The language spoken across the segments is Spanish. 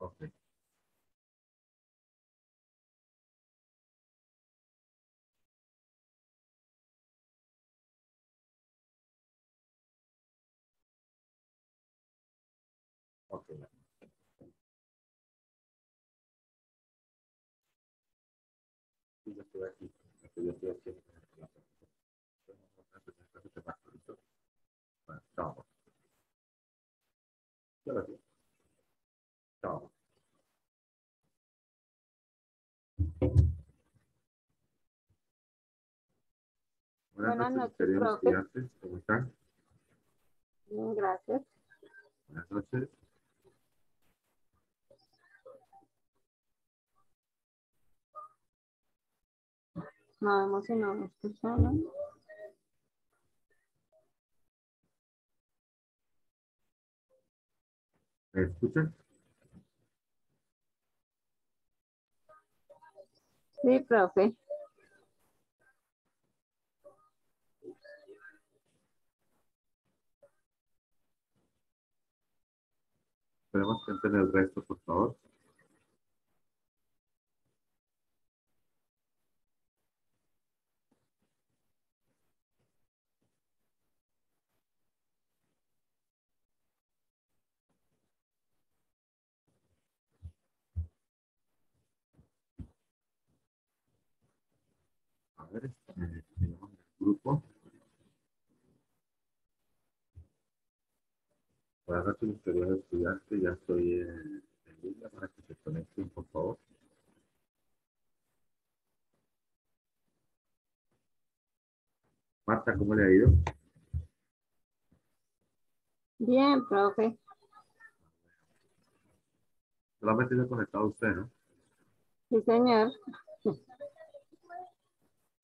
Ok. Ok. Sí, yo estoy aquí. Yo estoy aquí. Bueno, chao. Chao. Chao. Buenas Buenas noches, mis noches, queridos profe. estudiantes. ¿Cómo están? Bien, gracias. Buenas noches. No emocionamos personas. ¿Me escuchan? Sí, profe. Podemos entender el resto, por favor. A ver, tenemos el grupo. Buenas noches, mis queridos estudiantes. Ya estoy en línea para que se conecten, por favor. Marta, ¿cómo le ha ido? Bien, profe. Solamente se ha conectado usted, ¿no? Sí, señor.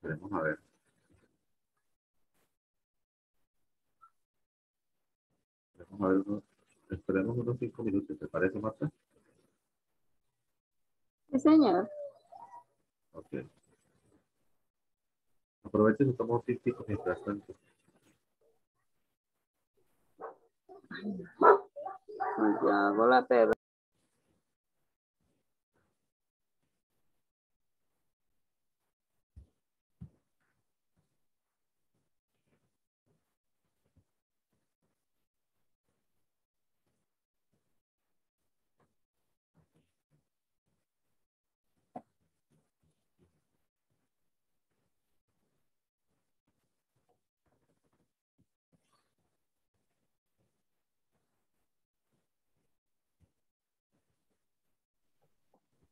Veremos a ver. Veremos a ver esperemos unos 5 minutos. ¿Te parece, Marta? Sí, señor. Ok. Aproveche y toma un tintico mientras tanto. Santiago la perra.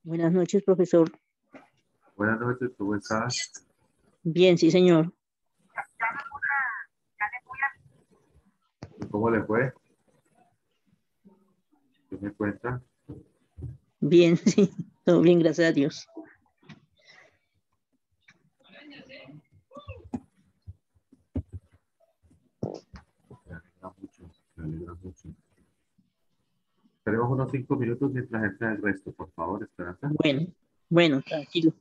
Buenas noches, profesor. Buenas noches, ¿cómo estás? Bien, sí, señor. ¿Cómo le fue? ¿Qué me cuenta? Bien, sí. Todo bien, gracias a Dios. Me alegra mucho, me alegra mucho. Tenemos unos 5 minutos mientras entra el resto, por favor, Esperanza. Bueno, bueno, tranquilo.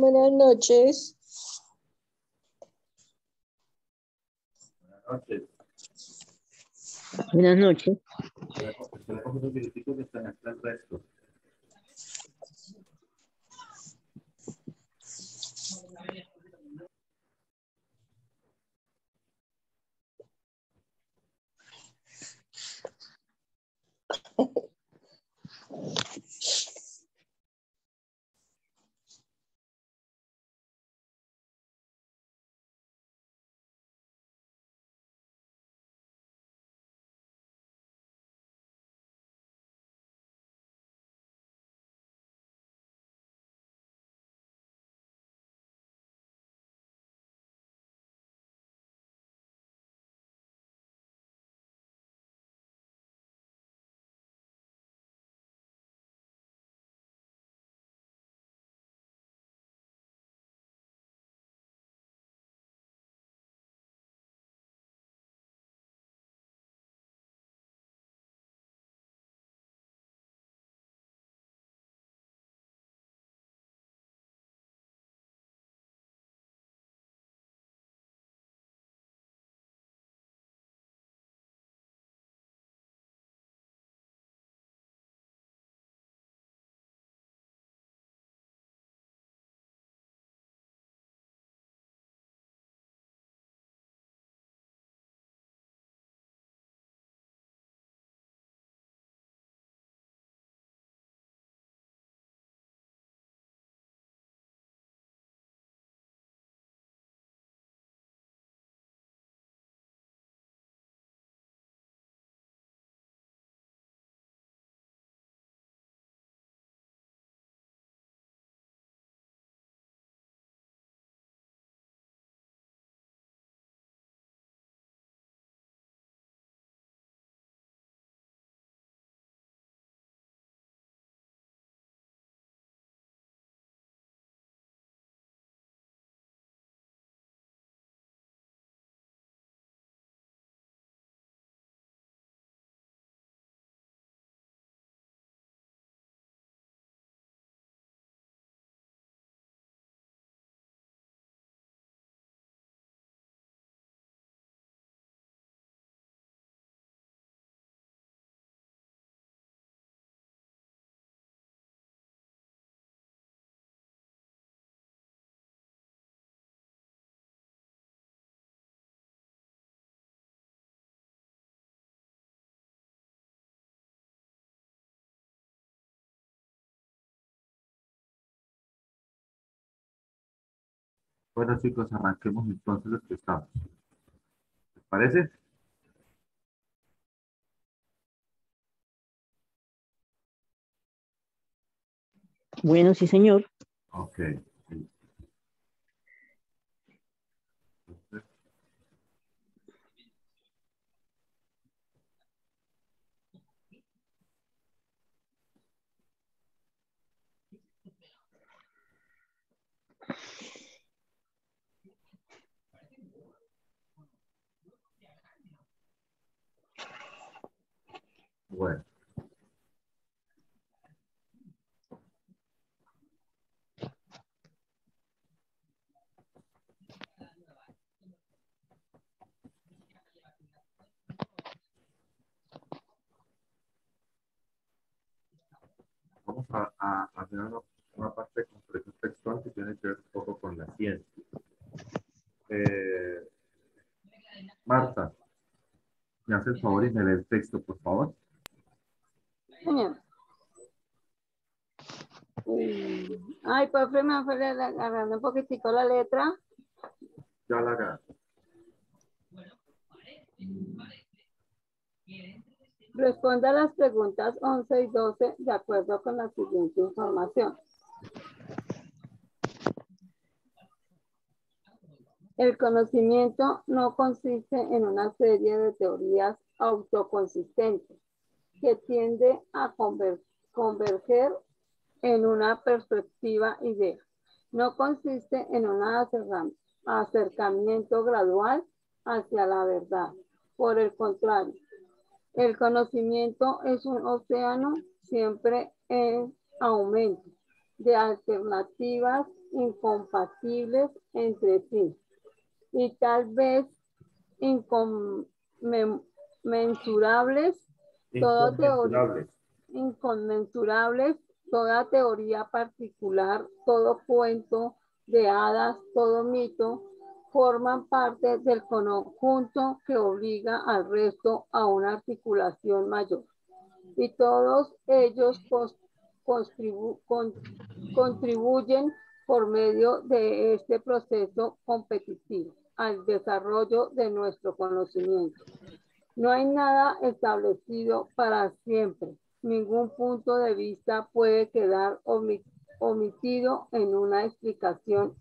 Buenas noches. noches. Buenas noches. Tenemos unos minutitos de estar hasta el resto. Bueno, chicos, arranquemos entonces los que estamos. ¿Les parece? Bueno, sí, señor. Ok. Entonces, bueno. Vamos a hacer una parte de comprensión textual que tiene que ver un poco con la ciencia. Marta, ¿me hace el favor y me lee el texto, por favor? Señor. Ay, profe, me fue agarrando un poquitico la letra. Ya la haga. Responda a las preguntas 11 y 12 de acuerdo con la siguiente información. El conocimiento no consiste en una serie de teorías autoconsistentes que tiende a converger en una perspectiva idea. No consiste en un acercamiento gradual hacia la verdad. Por el contrario, el conocimiento es un océano siempre en aumento de alternativas incompatibles entre sí. Y tal vez inconmensurables, Inconmensurables. inconmensurables, toda teoría particular, todo cuento de hadas, todo mito, forman parte del conjunto que obliga al resto a una articulación mayor. Y todos ellos contribuyen por medio de este proceso competitivo al desarrollo de nuestro conocimiento. No hay nada establecido para siempre. Ningún punto de vista puede quedar omitido en una explicación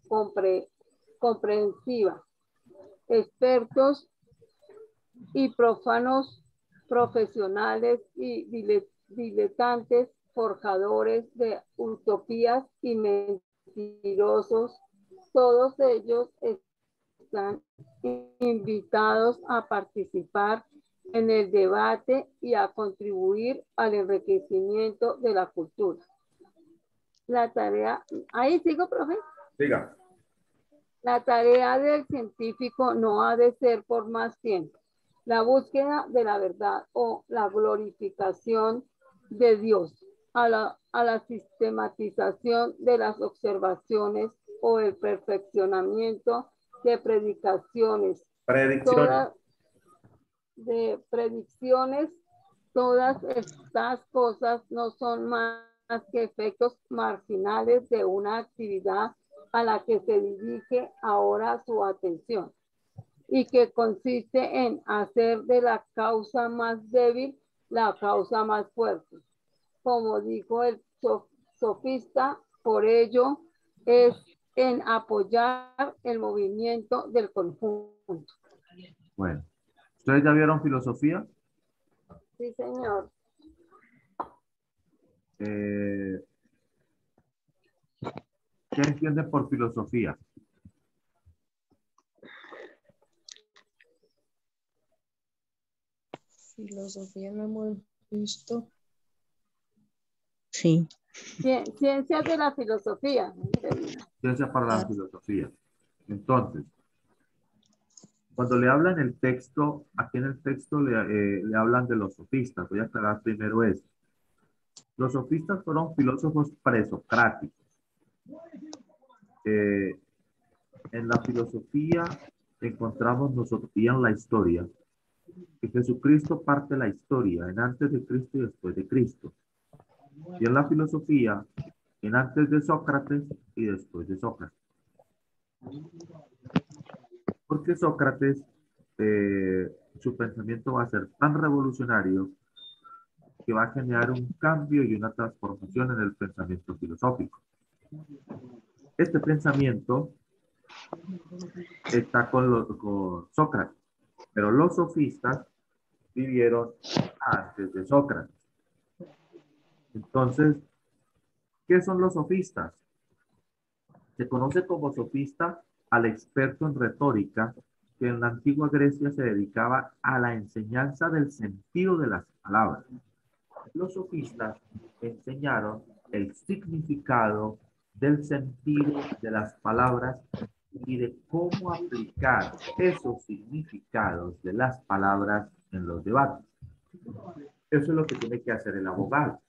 comprensiva. Expertos y profanos, profesionales y diletantes, forjadores de utopías y mentirosos, todos ellos están invitados a participar en el debate y a contribuir al enriquecimiento de la cultura. La tarea, ahí sigo, profe. Siga. La tarea del científico no ha de ser por más tiempo la búsqueda de la verdad o la glorificación de Dios, a la sistematización de las observaciones o el perfeccionamiento de predicciones. Todas estas cosas no son más que efectos marginales de una actividad a la que se dirige ahora su atención y que consiste en hacer de la causa más débil la causa más fuerte. Como dijo el sofista, por ello es en apoyar el movimiento del conjunto. Bueno, ¿ustedes ya vieron filosofía? Sí, señor. ¿Qué entienden por filosofía? Filosofía no hemos visto. Sí. Ciencias de la filosofía. Ciencia para la filosofía. Entonces, cuando le hablan el texto, aquí en el texto le hablan de los sofistas. Voy a aclarar primero eso. Los sofistas fueron filósofos presocráticos. En la filosofía encontramos nosotros, y en la historia, que Jesucristo parte la historia en antes de Cristo y después de Cristo. Y en la filosofía, en antes de Sócrates y después de Sócrates. Porque Sócrates, su pensamiento va a ser tan revolucionario que va a generar un cambio y una transformación en el pensamiento filosófico. Este pensamiento está con Sócrates, pero los sofistas vivieron antes de Sócrates. Entonces, ¿qué son los sofistas? Se conoce como sofista al experto en retórica que en la antigua Grecia se dedicaba a la enseñanza del sentido de las palabras. Los sofistas enseñaron el significado del sentido de las palabras y de cómo aplicar esos significados de las palabras en los debates. Eso es lo que tiene que hacer el abogado.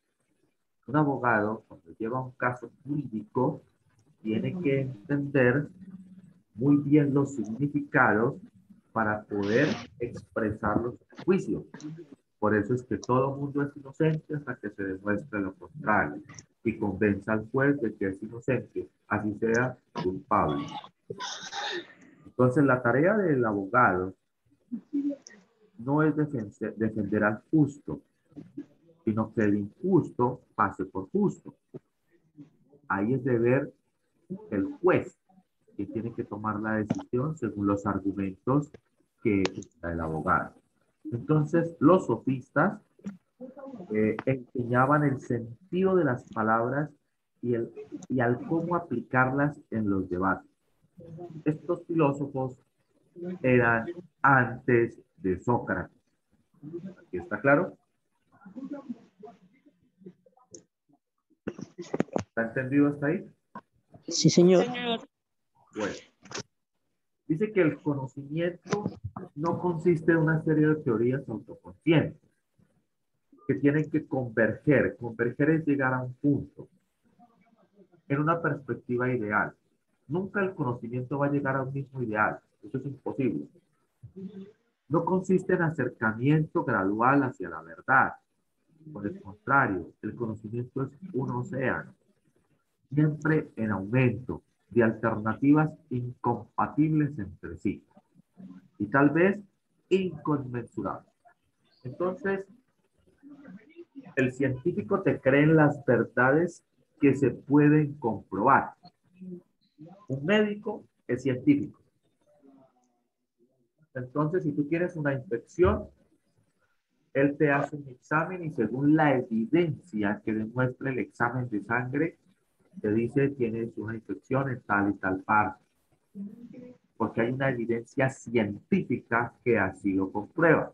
Un abogado, cuando lleva un caso jurídico, tiene que entender muy bien los significados para poder expresarlos en juicio. Por eso es que todo mundo es inocente hasta que se demuestre lo contrario y convenza al juez de que es inocente, así sea culpable. Entonces, la tarea del abogado no es defender al justo, sino que el injusto pase por justo. Ahí es deber el juez, que tiene que tomar la decisión según los argumentos que da el abogado. Entonces, los sofistas enseñaban el sentido de las palabras y al cómo aplicarlas en los debates. Estos filósofos eran antes de Sócrates. ¿Aquí está claro? ¿Está entendido hasta ahí? Sí, señor. Bueno. Dice que el conocimiento no consiste en una serie de teorías autoconscientes que tienen que converger. Converger es llegar a un punto, en una perspectiva ideal. Nunca el conocimiento va a llegar a un mismo ideal. Eso es imposible. No consiste en acercamiento gradual hacia la verdad. Por el contrario, el conocimiento es un océano, siempre en aumento, de alternativas incompatibles entre sí y tal vez inconmensurables. Entonces, el científico te cree en las verdades que se pueden comprobar. Un médico es científico. Entonces, si tú tienes una infección, él te hace un examen y según la evidencia que demuestra el examen de sangre, te dice tienes una infección en tal y tal parte. Porque hay una evidencia científica que así lo comprueba.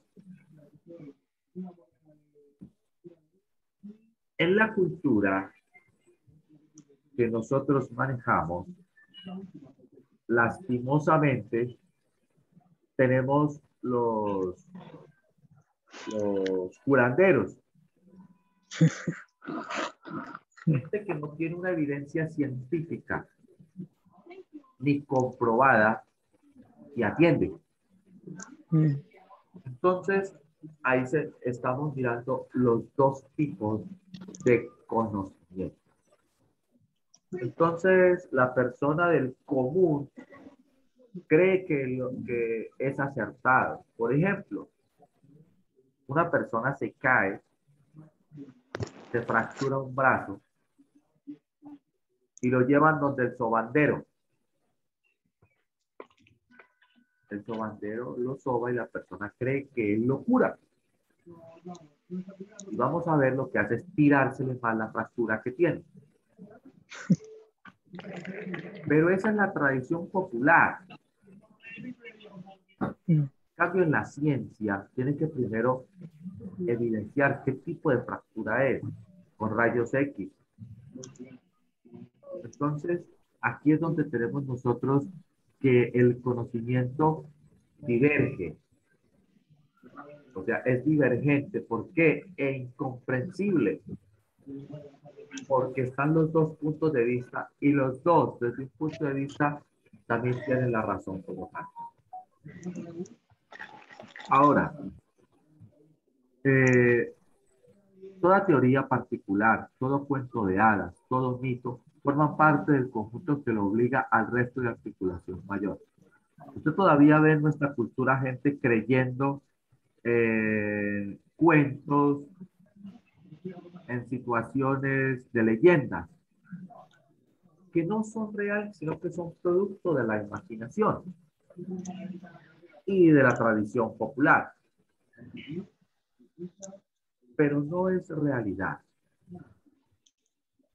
En la cultura que nosotros manejamos, lastimosamente, tenemos los curanderos. Gente que no tiene una evidencia científica ni comprobada y atiende. Entonces, ahí estamos mirando los dos tipos de conocimiento. Entonces, la persona del común cree que lo que es acertado. Por ejemplo, una persona se cae, se fractura un brazo y lo llevan donde el sobandero. El sobandero lo soba y la persona cree que él lo cura. Y vamos a ver, lo que hace es tirársele más la fractura que tiene. Pero esa es la tradición popular. En cambio, en la ciencia, tienen que primero evidenciar qué tipo de fractura es, con rayos X. Entonces, aquí es donde tenemos nosotros que el conocimiento diverge. O sea, es divergente. ¿Por qué? E incomprensible. Porque están los dos puntos de vista y los dos, desde un punto de vista, también tienen la razón como tal. Ahora, toda teoría particular, todo cuento de hadas, todo mito, forman parte del conjunto que lo obliga al resto de articulación mayor. Usted todavía ve en nuestra cultura gente creyendo cuentos en situaciones de leyendas que no son reales, sino que son producto de la imaginación y de la tradición popular. Pero no es realidad.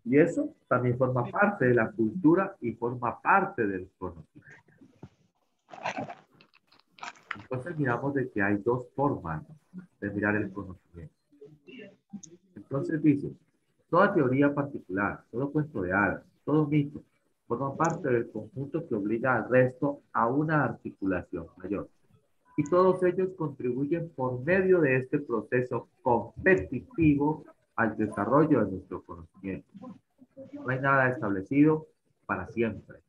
Y eso también forma parte de la cultura y forma parte del conocimiento. Entonces miramos de que hay dos formas de mirar el conocimiento. Entonces dice, toda teoría particular, todo cuento de hadas, todo mito, forma parte del conjunto que obliga al resto a una articulación mayor. Y todos ellos contribuyen por medio de este proceso competitivo al desarrollo de nuestro conocimiento. No hay nada establecido para siempre.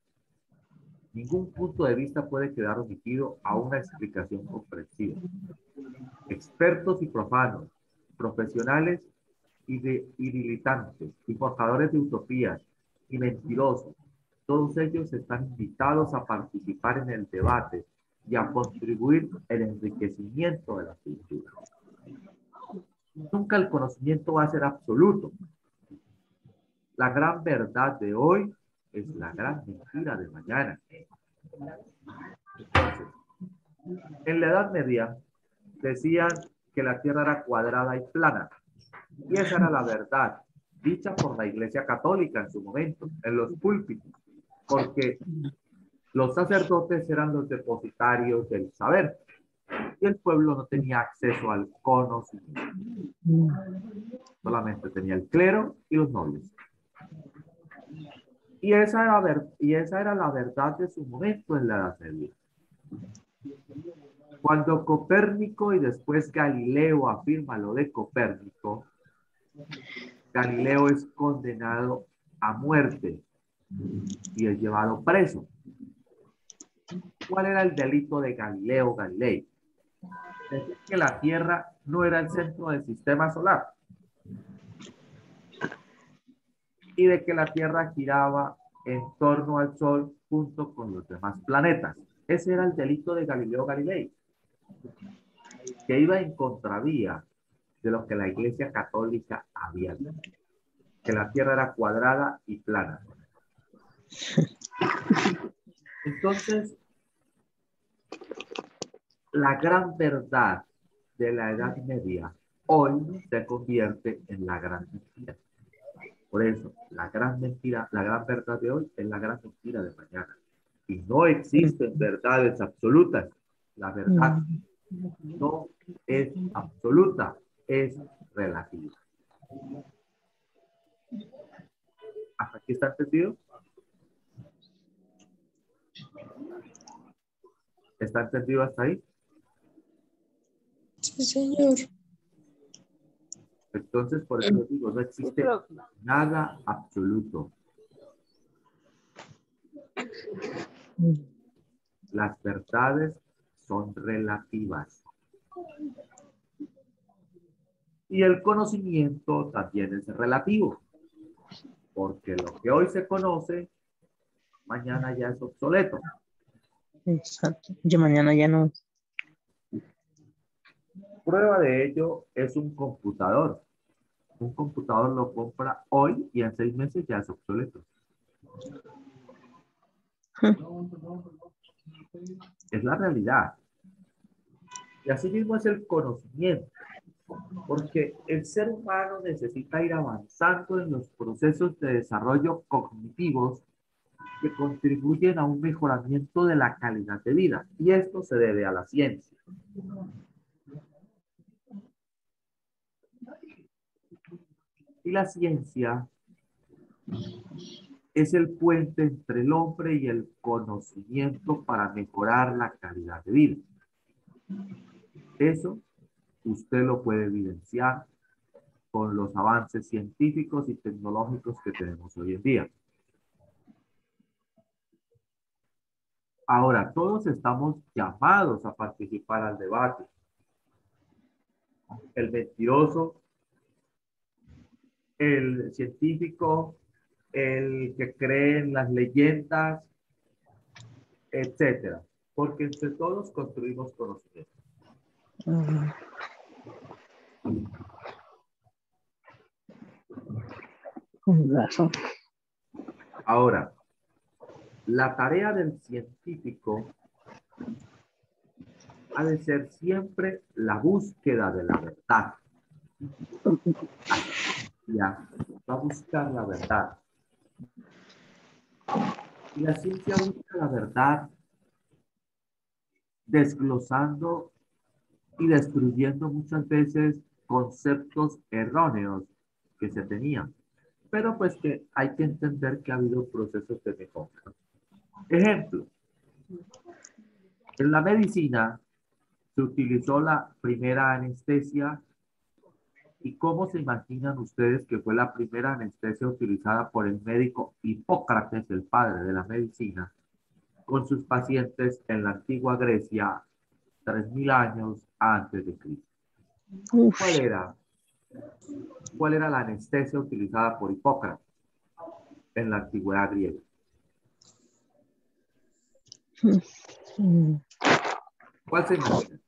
Ningún punto de vista puede quedar omitido a una explicación comprensiva. Expertos y profanos, profesionales y diletantes, y forjadores de utopías y mentirosos, todos ellos están invitados a participar en el debate y a contribuir al enriquecimiento de la cultura. Nunca el conocimiento va a ser absoluto. La gran verdad de hoy es la gran mentira de mañana. Entonces, en la Edad Media decían que la Tierra era cuadrada y plana. Y esa era la verdad, dicha por la Iglesia Católica en su momento, en los púlpitos, porque los sacerdotes eran los depositarios del saber y el pueblo no tenía acceso al conocimiento. Solamente tenía el clero y los nobles. Y esa era la verdad de su momento en la Edad Media. Cuando Copérnico y después Galileo afirma lo de Copérnico, Galileo es condenado a muerte y es llevado preso. ¿Cuál era el delito de Galileo Galilei? Decir que la Tierra no era el centro del sistema solar y de que la Tierra giraba en torno al Sol junto con los demás planetas. Ese era el delito de Galileo Galilei, que iba en contravía de lo que la Iglesia Católica había dicho, que la Tierra era cuadrada y plana. Entonces, la gran verdad de la Edad Media hoy se convierte en la gran mentira. Por eso, la gran mentira, la gran verdad de hoy es la gran mentira de mañana. Y no existen verdades absolutas. La verdad no es absoluta, es relativa. ¿Hasta aquí está entendido? ¿Está entendido hasta ahí? Sí, señor. Entonces, por eso les digo, no existe nada absoluto. Las verdades son relativas. Y el conocimiento también es relativo. Porque lo que hoy se conoce, mañana ya es obsoleto. Exacto. Yo mañana ya no. Prueba de ello es un computador. Un computador lo compra hoy y en 6 meses ya es obsoleto. Es la realidad. Y así mismo es el conocimiento. Porque el ser humano necesita ir avanzando en los procesos de desarrollo cognitivos que contribuyen a un mejoramiento de la calidad de vida. Y esto se debe a la ciencia. Y la ciencia es el puente entre el hombre y el conocimiento para mejorar la calidad de vida. Eso usted lo puede evidenciar con los avances científicos y tecnológicos que tenemos hoy en día. Ahora, todos estamos llamados a participar al debate. El mentiroso, el científico, el que cree en las leyendas, etcétera. Porque entre todos construimos conocimiento. Con razón. Ahora, la tarea del científico ha de ser siempre la búsqueda de la verdad. Ya va a buscar la verdad. Y la ciencia busca la verdad desglosando y destruyendo muchas veces conceptos erróneos que se tenían. Pero pues que hay que entender que ha habido procesos de mejora. Ejemplo, en la medicina se utilizó la primera anestesia. ¿Y cómo se imaginan ustedes que fue la primera anestesia utilizada por el médico Hipócrates, el padre de la medicina, con sus pacientes en la antigua Grecia, 3000 años antes de Cristo? Uf. ¿Cuál era la anestesia utilizada por Hipócrates en la antigüedad griega? ¿Cuál se imagina?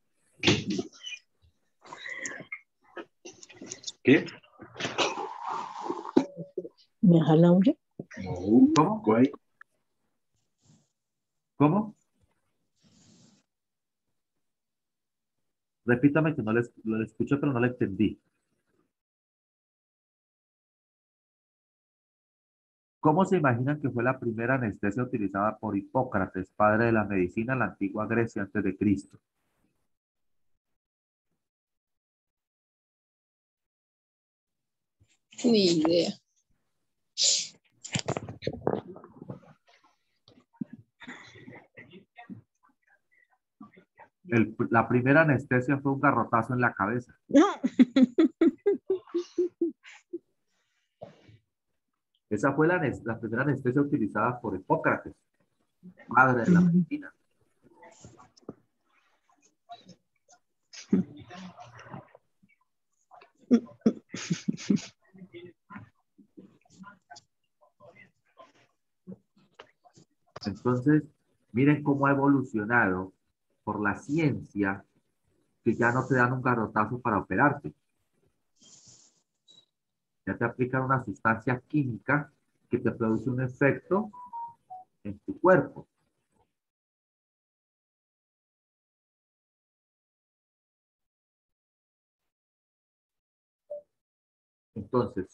¿Qué? ¿Me deja el audio? ¿Cómo? ¿Cuál? ¿Cómo? Repítame que no lo escuché, pero no lo entendí. ¿Cómo se imaginan que fue la primera anestesia utilizada por Hipócrates, padre de la medicina en la antigua Grecia antes de Cristo? Ni idea. La primera anestesia fue un garrotazo en la cabeza. No. Esa fue la primera anestesia utilizada por Hipócrates, padre de la medicina. Entonces, miren cómo ha evolucionado por la ciencia, que ya no te dan un garrotazo para operarte. Ya te aplican una sustancia química que te produce un efecto en tu cuerpo. Entonces,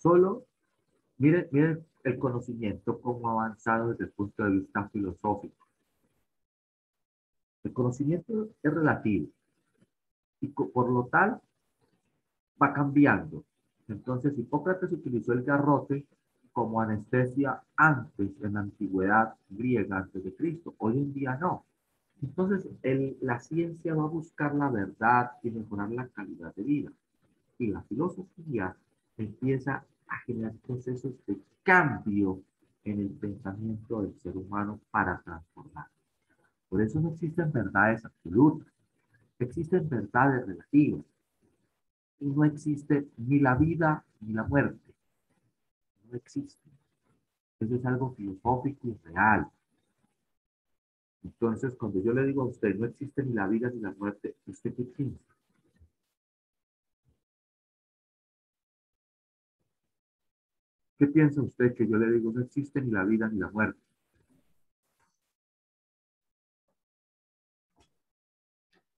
miren el conocimiento cómo ha avanzado desde el punto de vista filosófico. El conocimiento es relativo y por lo tal va cambiando. Entonces, Hipócrates utilizó el garrote como anestesia antes, en la antigüedad griega, antes de Cristo. Hoy en día no. Entonces, la ciencia va a buscar la verdad y mejorar la calidad de vida. Y la filosofía empieza a generar procesos de cambio en el pensamiento del ser humano para transformar. Por eso no existen verdades absolutas, existen verdades relativas. Y no existe ni la vida ni la muerte. No existe. Eso es algo filosófico y real. Entonces, cuando yo le digo a usted, no existe ni la vida ni la muerte, ¿usted qué piensa? ¿Qué piensa usted que yo le digo, no existe ni la vida ni la muerte?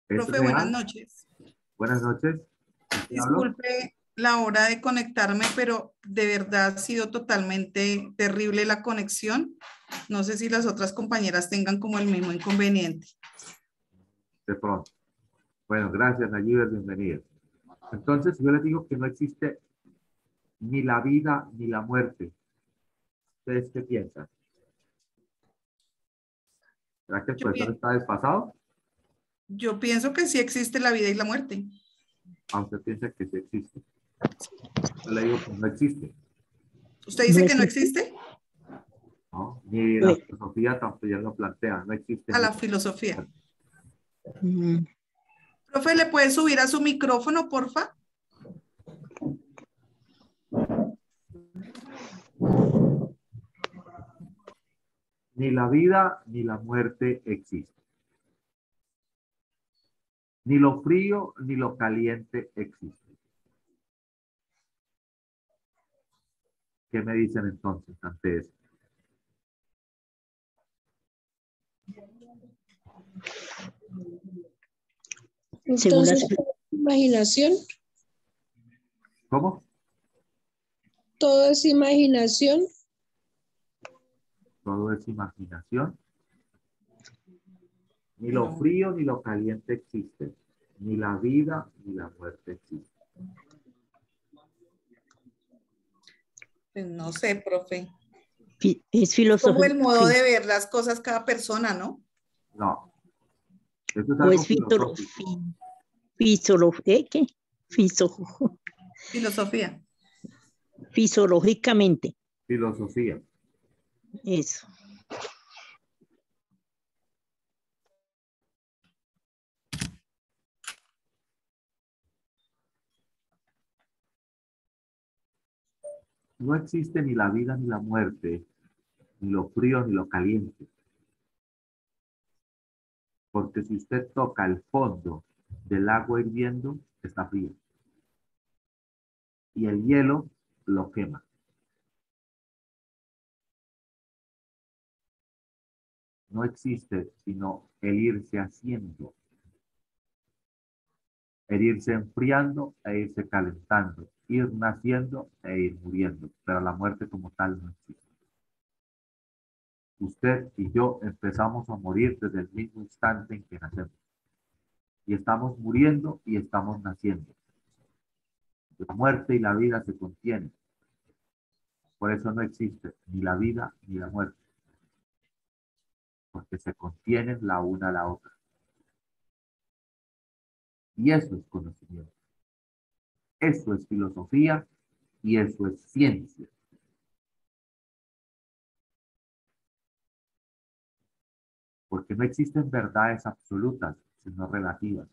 ¿Es Profe, buenas real? noches. Buenas noches. ¿Con quién hablo? Disculpe la hora de conectarme, pero de verdad ha sido totalmente terrible la conexión. No sé si las otras compañeras tengan como el mismo inconveniente. De pronto. Bueno, gracias, Nayiber, bienvenida. Entonces, yo les digo que no existe ni la vida ni la muerte. ¿Ustedes qué piensan? ¿Será que el Yo, profesor pi- está desfasado? yo pienso que sí existe la vida y la muerte. Aunque piensa que sí existe. Yo le digo que no existe, ¿Usted ¿No dice que no existe? existe? ¿no? Ni la Bueno, filosofía tampoco ya lo plantea, no existe A ni la la vida ni la filosofía. muerte. mm, Profe, ¿le puede subir a su micrófono, porfa? Ni la vida ni la muerte existe. Ni lo frío ni lo caliente existe. ¿Qué me dicen entonces ante eso? según las, Entonces, imaginación, ¿Cómo? todo es imaginación. Todo es imaginación. Ni lo No, frío ni lo caliente existe. Ni la vida ni la muerte existe. pues no sé, profe. es Es como filosófico el modo de ver las cosas cada persona, ¿no? No, eso es o algo es filosófico. ¿qué? Fiso- Filosofía. fisiológicamente. Filosofía. Eso. No existe ni la vida ni la muerte, ni lo frío ni lo caliente. Porque si usted toca el fondo del agua hirviendo, está frío. Y el hielo lo quema. No existe sino el irse haciendo, el irse enfriando e irse calentando, ir naciendo e ir muriendo. Pero la muerte como tal no existe. Usted y yo empezamos a morir desde el mismo instante en que nacemos. Y estamos muriendo y estamos naciendo. La muerte y la vida se contienen. Por eso no existe ni la vida ni la muerte. Porque se contienen la una a la otra. Y eso es conocimiento. Eso es filosofía y eso es ciencia. Porque no existen verdades absolutas, sino relativas.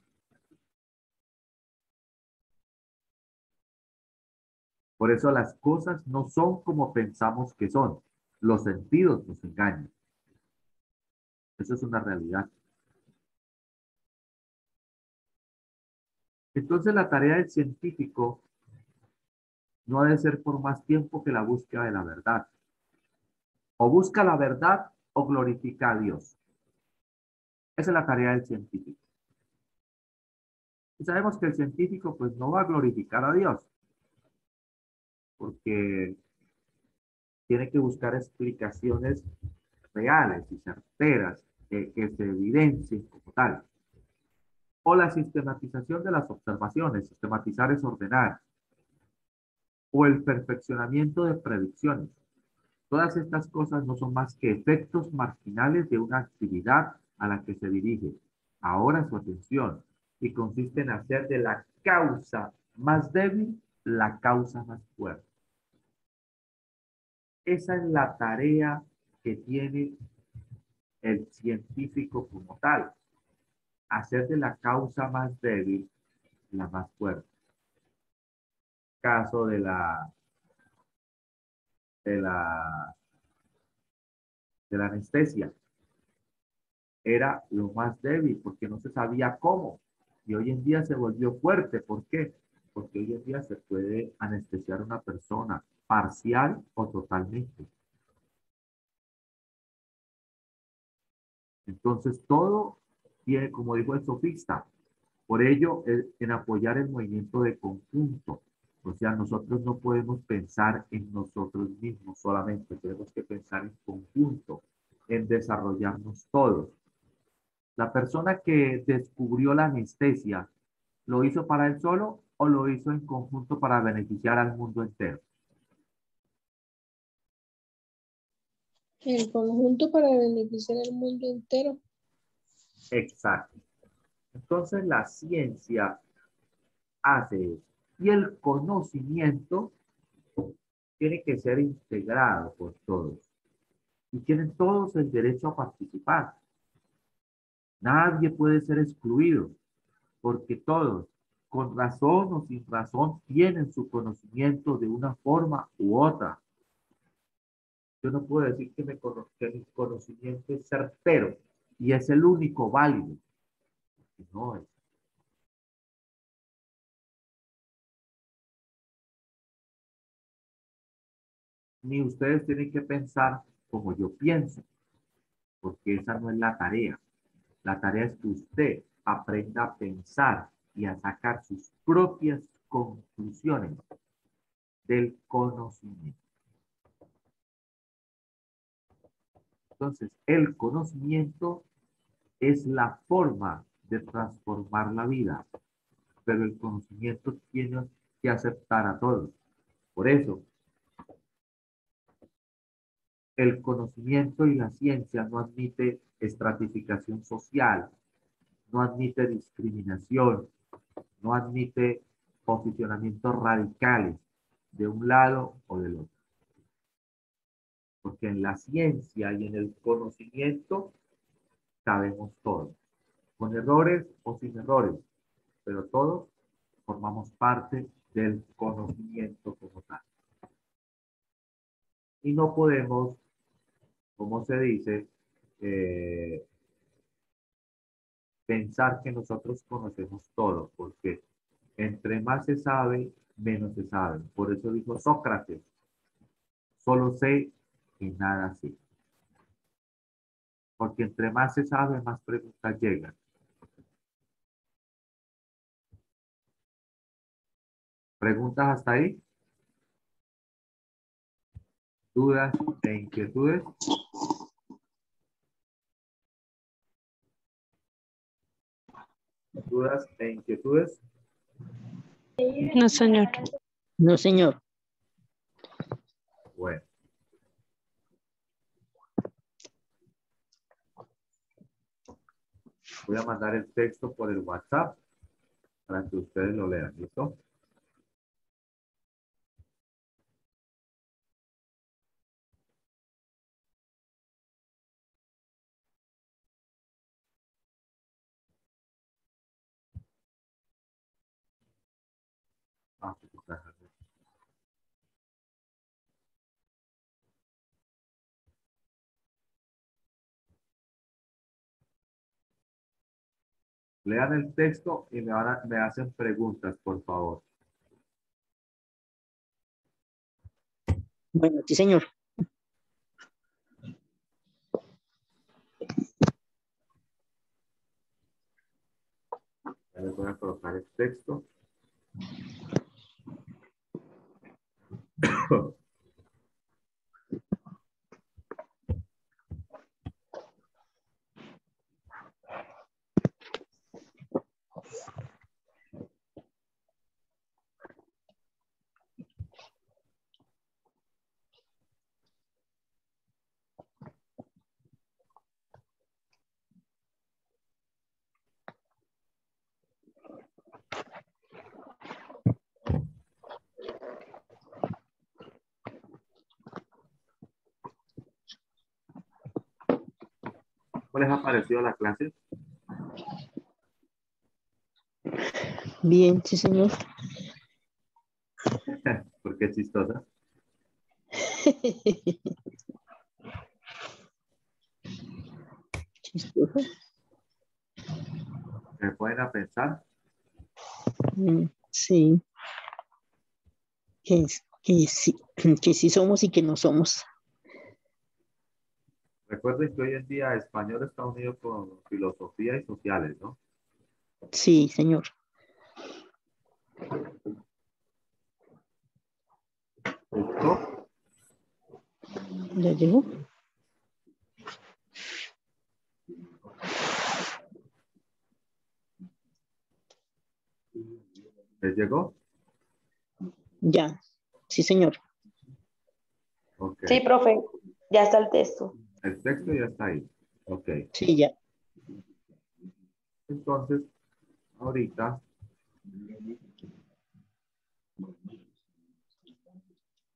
Por eso las cosas no son como pensamos que son. Los sentidos nos engañan. Eso es una realidad. Entonces la tarea del científico no debe ser por más tiempo que la búsqueda de la verdad. O busca la verdad o glorifica a Dios. Esa es la tarea del científico. Y sabemos que el científico pues no va a glorificar a Dios, porque tiene que buscar explicaciones reales y certeras que se evidencien como tal. O la sistematización de las observaciones. Sistematizar es ordenar. O el perfeccionamiento de predicciones. Todas estas cosas no son más que efectos marginales de una actividad a la que se dirige ahora su atención y consiste en hacer de la causa más débil la causa más fuerte. Esa es la tarea que tiene el científico como tal, hacer de la causa más débil la más fuerte. Caso de la, de la anestesia. Era lo más débil porque no se sabía cómo. Y hoy en día se volvió fuerte. ¿Por qué? Porque hoy en día se puede anestesiar a una persona parcial o totalmente. Entonces todo tiene, como dijo el sofista, por ello en apoyar el movimiento de conjunto. O sea, nosotros no podemos pensar en nosotros mismos solamente, tenemos que pensar en conjunto, en desarrollarnos todos. La persona que descubrió la anestesia, ¿lo hizo para él solo o lo hizo en conjunto para beneficiar al mundo entero? El conjunto para beneficiar al mundo entero. Exacto. Entonces la ciencia hace eso. Y el conocimiento tiene que ser integrado por todos. Y tienen todos el derecho a participar. Nadie puede ser excluido, porque todos, con razón o sin razón, tienen su conocimiento de una forma u otra. Yo no puedo decir que mi conocimiento es certero y es el único válido. No es. Ni ustedes tienen que pensar como yo pienso, porque esa no es la tarea. La tarea es que usted aprenda a pensar y a sacar sus propias conclusiones del conocimiento. Entonces, el conocimiento es la forma de transformar la vida, pero el conocimiento tiene que aceptar a todos. Por eso, el conocimiento y la ciencia no admite estratificación social, no admite discriminación, no admite posicionamientos radicales de un lado o del otro. Porque en la ciencia y en el conocimiento sabemos todo, con errores o sin errores, pero todos formamos parte del conocimiento como tal. Y no podemos, como se dice, eh, pensar que nosotros conocemos todo, porque entre más se sabe, menos se sabe. Por eso dijo Sócrates, solo sé y nada sé. Porque entre más se sabe, más preguntas llegan. ¿Preguntas hasta ahí? ¿Dudas e inquietudes? ¿Dudas e inquietudes? No, señor. No, señor. Bueno. Voy a mandar el texto por el WhatsApp para que ustedes lo lean, ¿listo? Ah, lean el texto y me hacen preguntas, por favor. Bueno, sí, señor. Ya les voy a colocar el texto. ¿Cómo les ha parecido la clase? Bien, sí, señor. Porque es chistosa. Chistoso. ¿Me pueden a pensar? Sí. Que sí somos y que no somos. Recuerden que hoy en día español está unido con filosofía y sociales, ¿no? Sí, señor. ¿Listo? ¿Ya llegó? ¿Les llegó? Ya. Sí, señor. Ok. Sí, profe, ya está el texto. El texto ya está ahí. Ok. Sí, ya. Entonces, ahorita,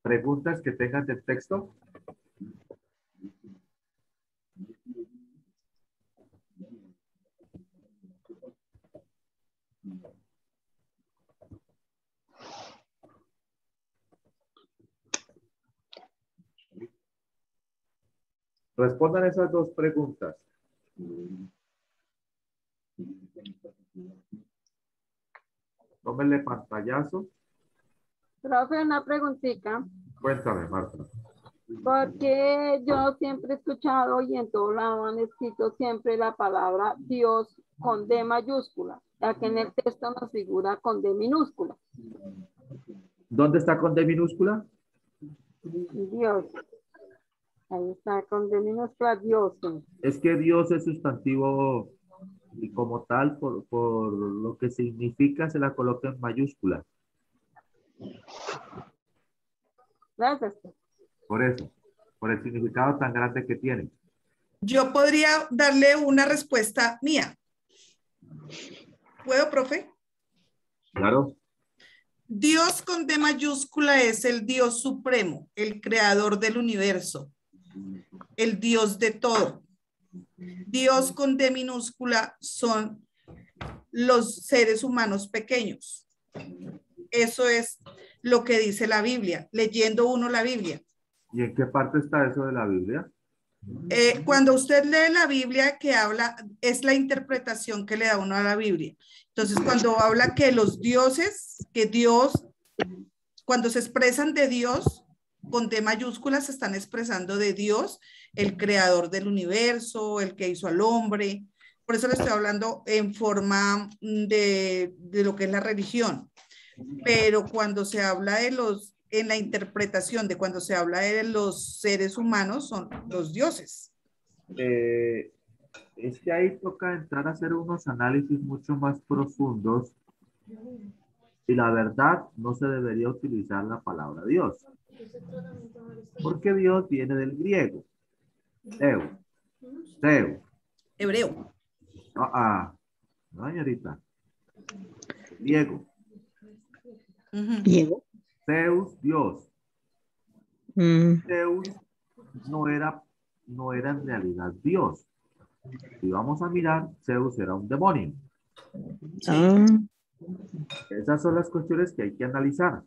preguntas que tengan del texto. Respondan esas dos preguntas. Tómenle pantallazo. Profe, una preguntita. Cuéntame, Marta. Porque yo siempre he escuchado y en todo lado han escrito siempre la palabra Dios con D mayúscula. Aquí en el texto nos figura con D minúscula. ¿Dónde está con D minúscula? Dios. Ahí está con D minúscula Dios. Es que Dios es sustantivo y como tal, por lo que significa, se la coloca en mayúscula. Gracias. Por eso, por el significado tan grande que tiene. Yo podría darle una respuesta mía. ¿Puedo, profe? Claro. Dios con D mayúscula es el Dios supremo, el creador del universo, el Dios de todo. Dios con D minúscula son los seres humanos pequeños. Eso es lo que dice la Biblia, leyendo uno la Biblia. ¿Y en qué parte está eso de la Biblia? Cuando usted lee la Biblia, que habla, es la interpretación que le da uno a la Biblia. Entonces, cuando habla que los dioses, que Dios, cuando se expresan de Dios, con D mayúscula se están expresando de Dios, el creador del universo, el que hizo al hombre. Por eso le estoy hablando en forma de lo que es la religión. Pero cuando se habla de los, en la interpretación de cuando se habla de los seres humanos, son los dioses. Es que ahí toca entrar a hacer unos análisis mucho más profundos y la verdad no se debería utilizar la palabra Dios. Porque Dios viene del griego. Deu. Hebreo. No, señorita. Griego. Diego. Zeus, Dios. Mm, Zeus no era en realidad Dios. Si vamos a mirar, Zeus era un demonio. ah, Esas son las cuestiones que hay que analizar.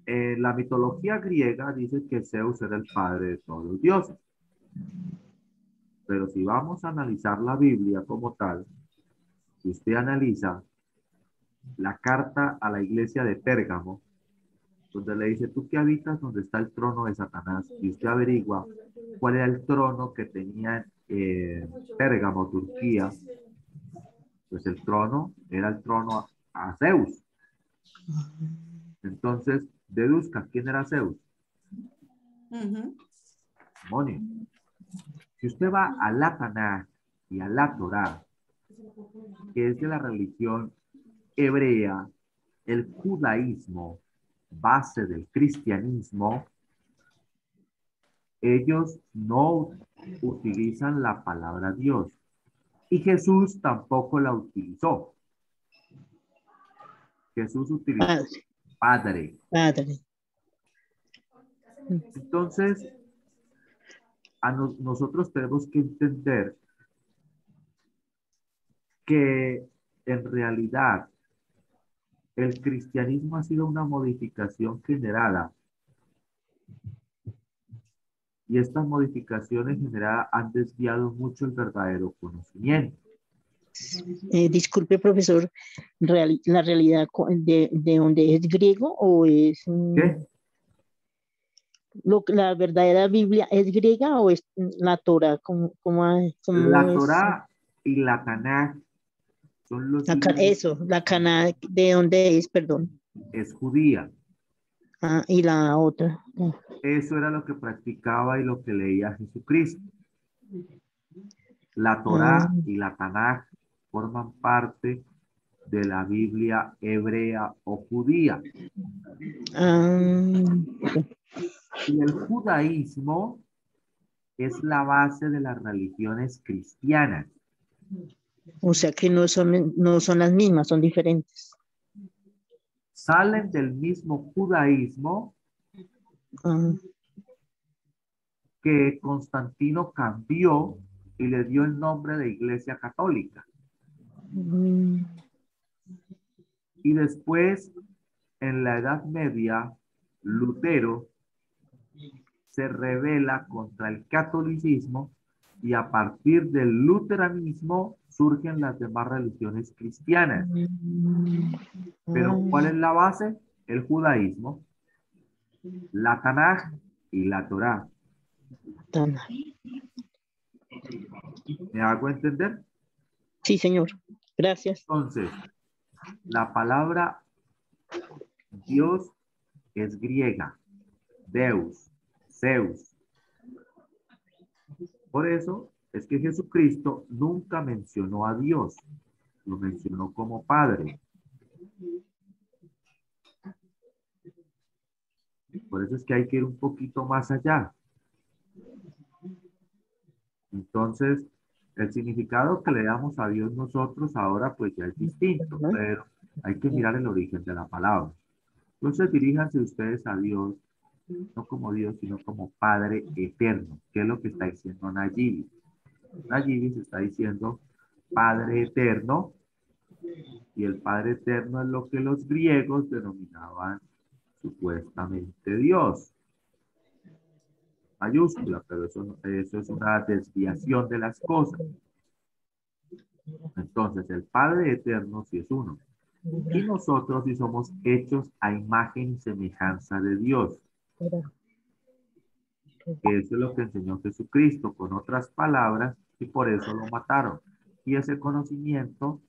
La mitología griega dice que Zeus era el padre de todos los dioses. Pero si vamos a analizar la Biblia como tal, si usted analiza la carta a la iglesia de Pérgamo, donde le dice, tú que habitas donde está el trono de Satanás, y usted averigua cuál era el trono que tenía Pérgamo, Turquía, pues el trono era el trono a Zeus. Entonces, deduzca quién era Zeus. Demonio. Si usted va a la Tanaj y a la Torá, que es de la religión hebrea, el judaísmo, base del cristianismo, ellos no utilizan la palabra Dios. Y Jesús tampoco la utilizó. Jesús utilizó padre. Padre. Padre. Entonces, nosotros tenemos que entender que en realidad el cristianismo ha sido una modificación generada. Y estas modificaciones generadas han desviado mucho el verdadero conocimiento. Disculpe, profesor, ¿la realidad de donde es griego o es ¿Qué? la verdadera Biblia es griega o es la Torah? ¿Cómo La es? Torá y la Tanaj son los libros, Eso, la Cana, ¿de dónde es? Perdón. es judía. Ah, y la otra. Eso era lo que practicaba y lo que leía Jesucristo. La Ah, Torá y la Tanaj forman parte de la Biblia hebrea o judía. ah, Y el judaísmo es la base de las religiones cristianas. o sea que no son las mismas, son diferentes. Salen del mismo judaísmo Ah, que Constantino cambió y le dio el nombre de Iglesia Católica. mm, Y después, en la Edad Media, Lutero se rebela contra el catolicismo y a partir del luteranismo surgen las demás religiones cristianas. Pero ¿cuál es la base? El judaísmo, la Tanaj y la Torá. Tana. ¿Me hago entender? Sí, señor. Gracias. Entonces, la palabra Dios es griega, Deus, Zeus. Por eso es que Jesucristo nunca mencionó a Dios, lo mencionó como Padre. Por eso es que hay que ir un poquito más allá. Entonces, el significado que le damos a Dios nosotros ahora pues ya es distinto, pero hay que mirar el origen de la palabra. Entonces, diríjanse ustedes a Dios, no como Dios, sino como Padre eterno, que es lo que está diciendo Nayibi. Nayibi se está diciendo Padre eterno, y el Padre eterno es lo que los griegos denominaban supuestamente Dios. Mayúscula, pero eso es una desviación de las cosas. Entonces, el Padre eterno sí es uno. Y nosotros sí somos hechos a imagen y semejanza de Dios. Eso es lo que enseñó Jesucristo, con otras palabras, y por eso lo mataron. Y ese conocimiento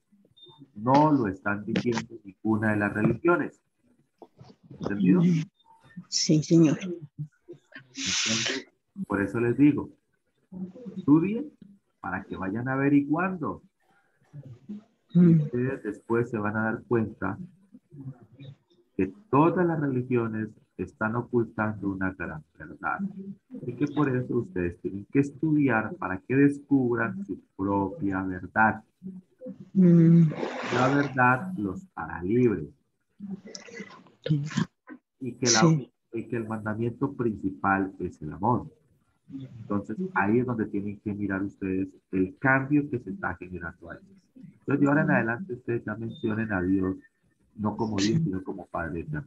no lo están diciendo ninguna de las religiones. ¿Entendido? Sí, señor. Entonces, por eso les digo, estudien para que vayan averiguando. Y ustedes después se van a dar cuenta que todas las religiones están ocultando una gran verdad. Y que por eso ustedes tienen que estudiar para que descubran su propia verdad. Mm, La verdad los hará libres. Y que, sí, y que el mandamiento principal es el amor. Entonces, ahí es donde tienen que mirar ustedes el cambio que se está generando ahí. Entonces, de ahora en adelante, ustedes ya mencionen a Dios, no como Dios, sino como Padre eterno.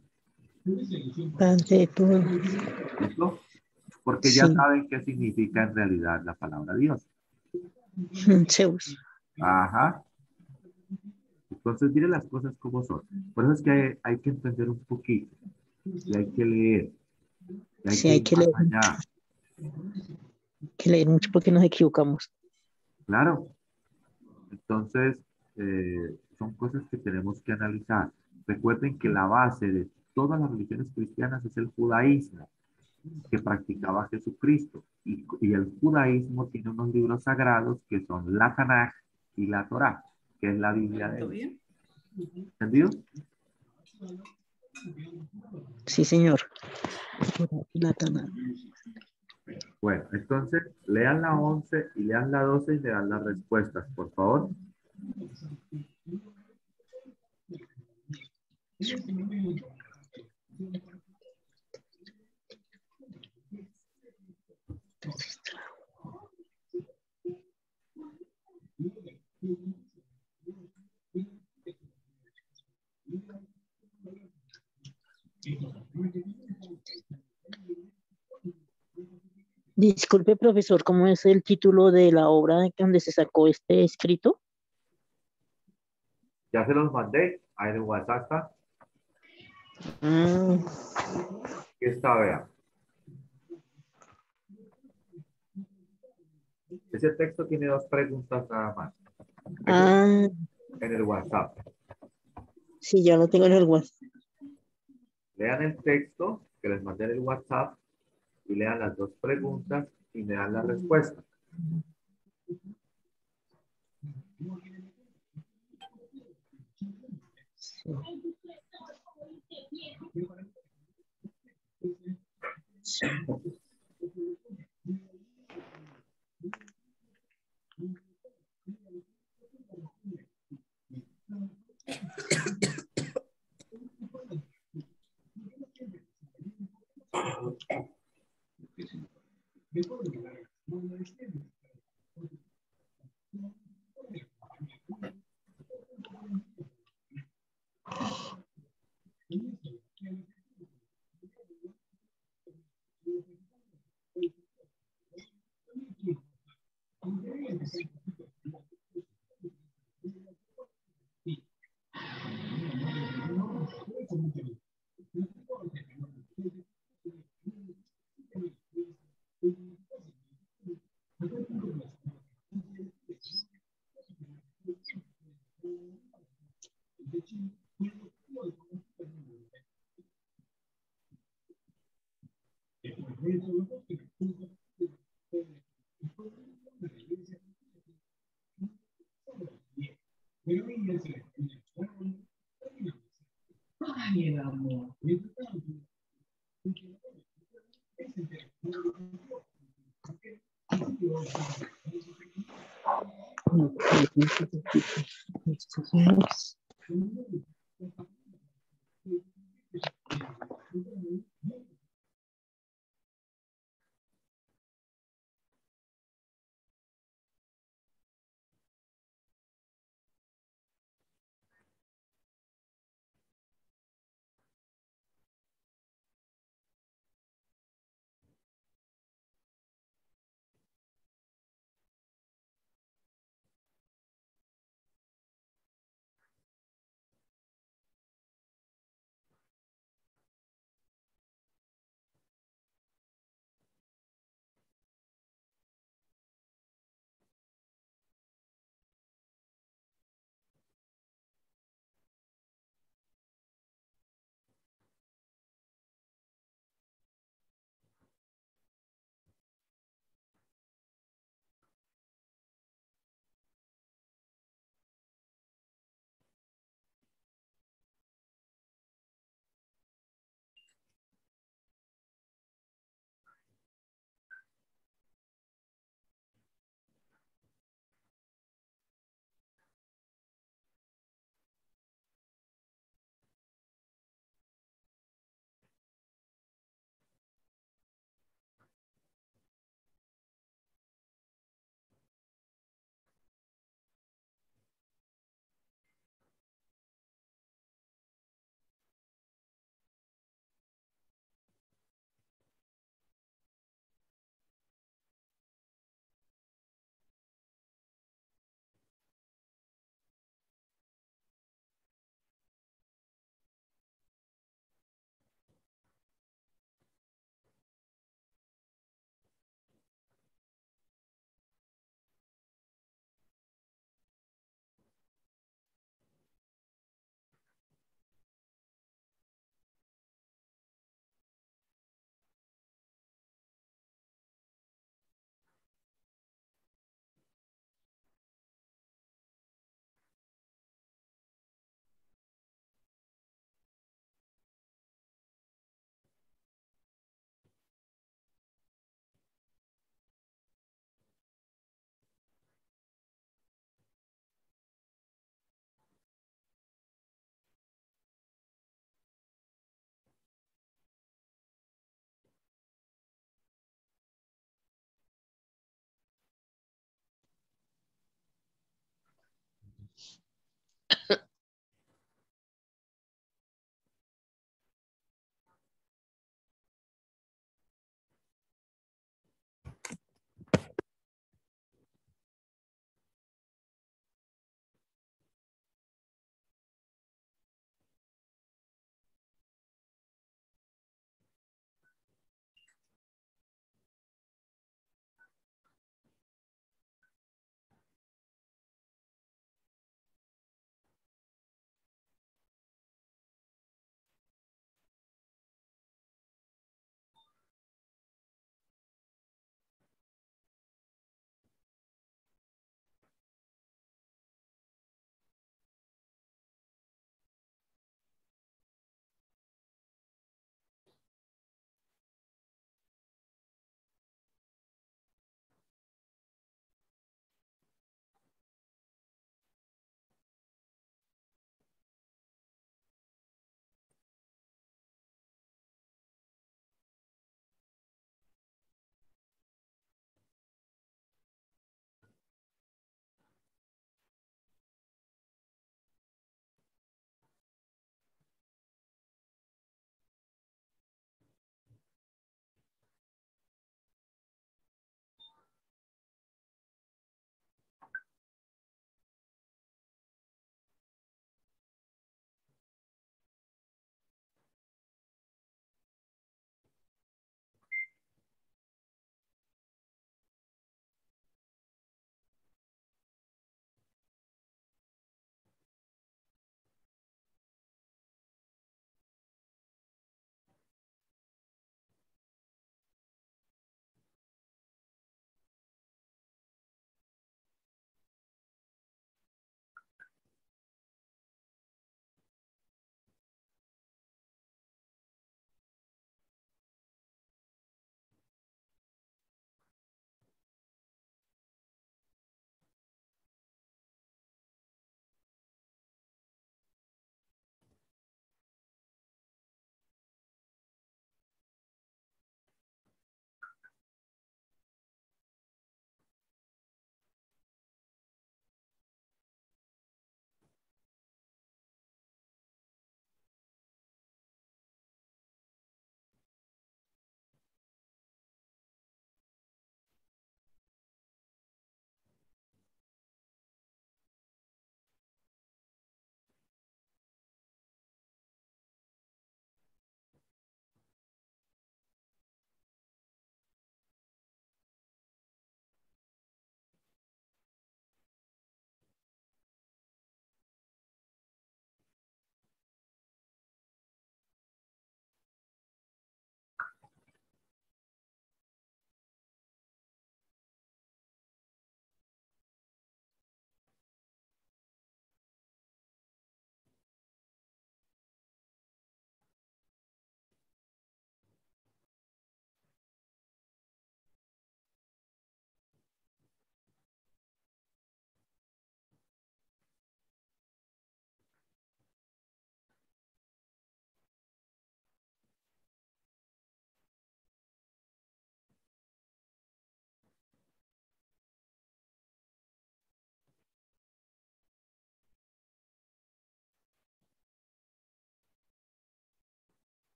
Padre de todo. ¿Listo? Porque ya Sí, saben qué significa en realidad la palabra Dios. Zeus. Ajá. Entonces, miren las cosas como son. Por eso es que hay que entender un poquito, y hay que leer, y hay Sí, que hay ir que más leer, allá. mucho porque nos equivocamos. Claro. Entonces, son cosas que tenemos que analizar. Recuerden que la base de todas las religiones cristianas es el judaísmo que practicaba Jesucristo. Y el judaísmo tiene unos libros sagrados que son la Tanaj y la Torá, que es la Biblia de ¿Todo ellos. bien? ¿Entendido? Sí, señor. La Tana. Bueno, entonces lean la 11 y lean la 12 y le dan las respuestas, por favor. Disculpe, profesor, ¿cómo es el título de la obra de donde se sacó este escrito? Ya se los mandé. Ahí en el WhatsApp está. Ah, Aquí está, vean. Ese texto tiene dos preguntas nada más. Eso ah, en el WhatsApp. sí, ya lo tengo en el WhatsApp. Lean el texto que les mandé en el WhatsApp y lean las dos preguntas y me dan la respuesta.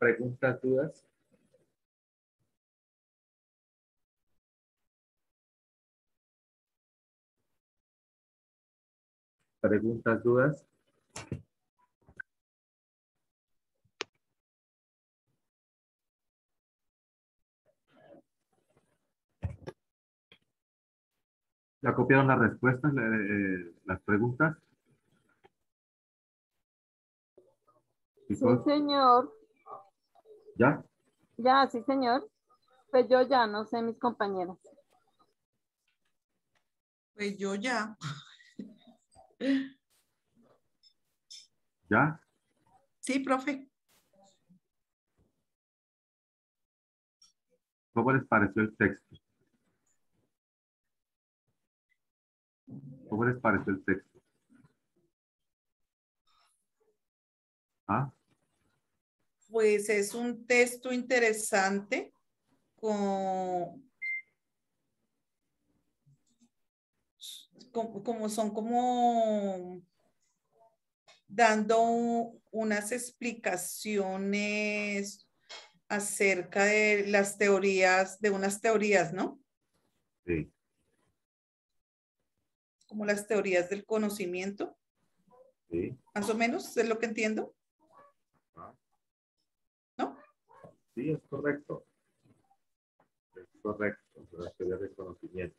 preguntas, dudas? Preguntas, dudas. ¿Ya copiaron las respuestas, las preguntas? Sí, Chicos, señor. ¿ya? Ya, sí, señor. Pues yo ya, no sé, mis compañeros. Pues yo ya. ¿Ya? Sí, profe. ¿Cómo les pareció el texto? ¿Cómo les pareció el texto? ¿Ah? Pues es un texto interesante con, como son como dando unas explicaciones acerca de las teorías, de unas teorías, ¿no? Sí. Como las teorías del conocimiento, Sí. más o menos, es lo que entiendo, Ah, ¿no? sí, es correcto. Es correcto. La teoría del conocimiento.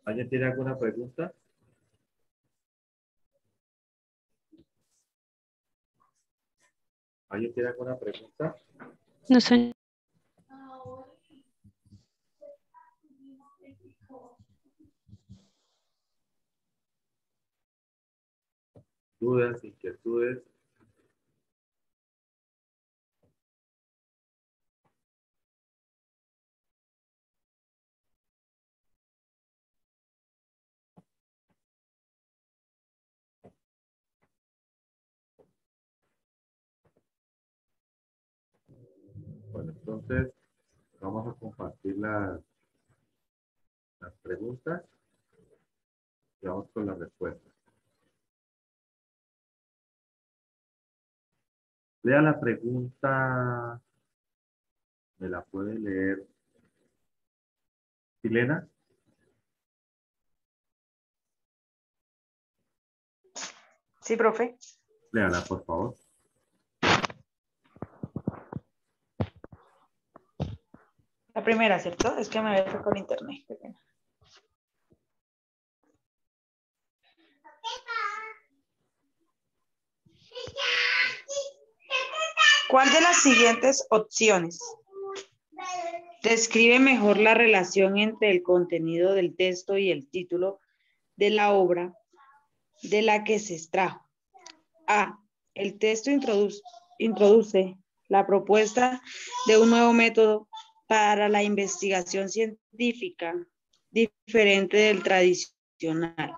¿Alguien tiene alguna pregunta? ¿Alguien tiene alguna pregunta? No, señor. ¿Dudas, inquietudes? Bueno, entonces vamos a compartir las preguntas y vamos con las respuestas. Lea la pregunta, ¿me la puede leer Silena? Sí, profe. Léala, por favor. La primera, ¿cierto? Es que me había sacado el internet. Qué pena. ¿Cuál de las siguientes opciones describe mejor la relación entre el contenido del texto y el título de la obra de la que se extrajo? A. El texto introduce la propuesta de un nuevo método para la investigación científica diferente del tradicional.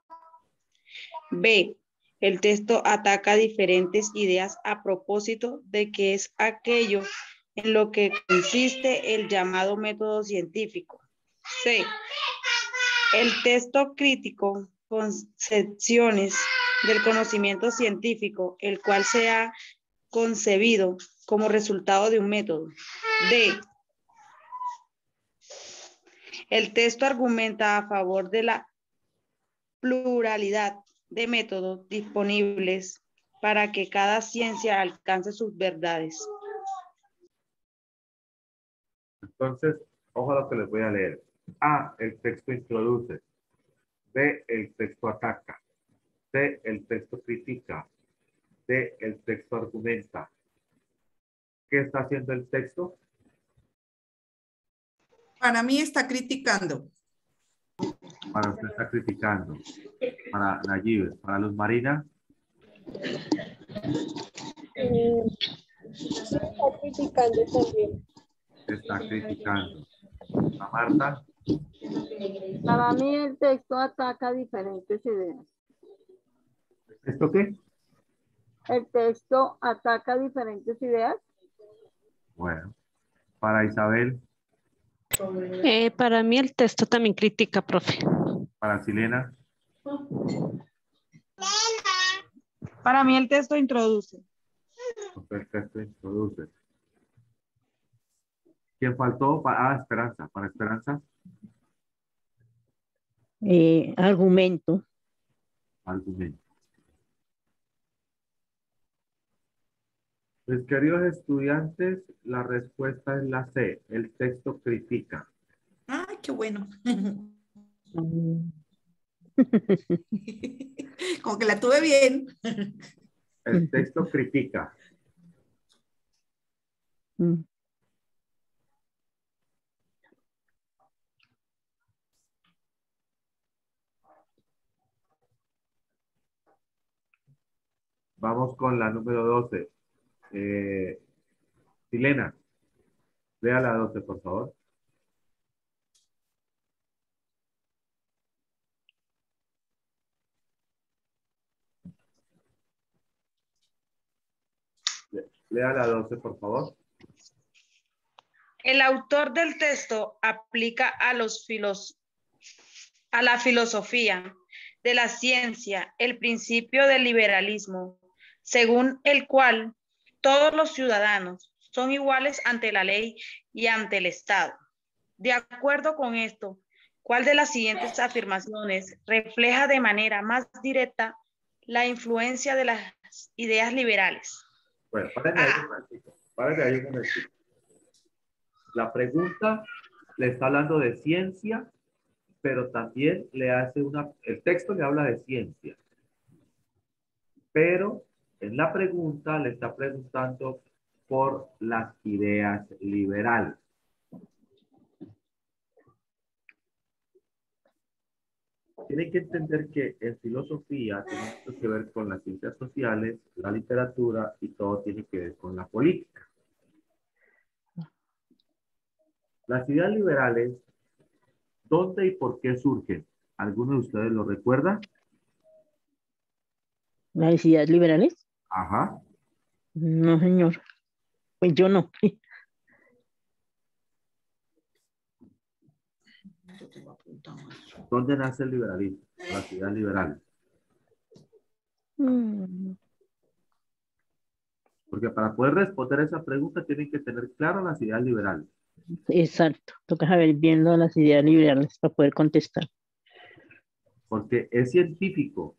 B. El texto ataca diferentes ideas a propósito de qué es aquello en lo que consiste el llamado método científico. C. El texto crítico concepciones del conocimiento científico, el cual se ha concebido como resultado de un método. D. El texto argumenta a favor de la pluralidad de métodos disponibles para que cada ciencia alcance sus verdades. Entonces, ojo a lo que les voy a leer. A, el texto introduce. B, el texto ataca. C, el texto critica. D, el texto argumenta. ¿Qué está haciendo el texto? Para mí está criticando. Para usted está criticando. Para Nayib, para Luz Marina, Sí, está criticando también. está criticando. A Marta, Para mí el texto ataca diferentes ideas. ¿esto qué? El texto ataca diferentes ideas. Bueno, para Isabel, Para mí el texto también critica, profe. para Silena, Para mí el texto introduce. El texto introduce. ¿Quién faltó? Esperanza. Para Esperanza. Argumento. Argumento. Mis queridos estudiantes, la respuesta es la C. El texto critica. Ay, qué bueno. Mm. Como que la tuve bien. El texto critica. Mm. Vamos con la número 12. Silena, lea la 12, por favor. Lea la 12, por favor. El autor del texto aplica a la filosofía de la ciencia el principio del liberalismo, según el cual todos los ciudadanos son iguales ante la ley y ante el Estado. De acuerdo con esto, ¿cuál de las siguientes afirmaciones refleja de manera más directa la influencia de las ideas liberales? Bueno, párenme ahí un momentito. Párenme ahí un momentito. La pregunta le está hablando de ciencia, pero también le hace el texto le habla de ciencia. Pero en la pregunta le está preguntando por las ideas liberales. Tienen que entender que en filosofía tiene mucho que ver con las ciencias sociales, la literatura y todo tiene que ver con la política. Las ideas liberales, ¿dónde y por qué surgen? ¿Alguno de ustedes lo recuerda? ¿Las ideas liberales? Ajá. No, señor. Pues yo no. ¿Dónde nace el liberalismo? Las ideas liberales. Mm. Porque para poder responder esa pregunta tienen que tener claro las ideas liberales. Exacto. Toca saber bien lo de las ideas liberales para poder contestar. Porque es científico,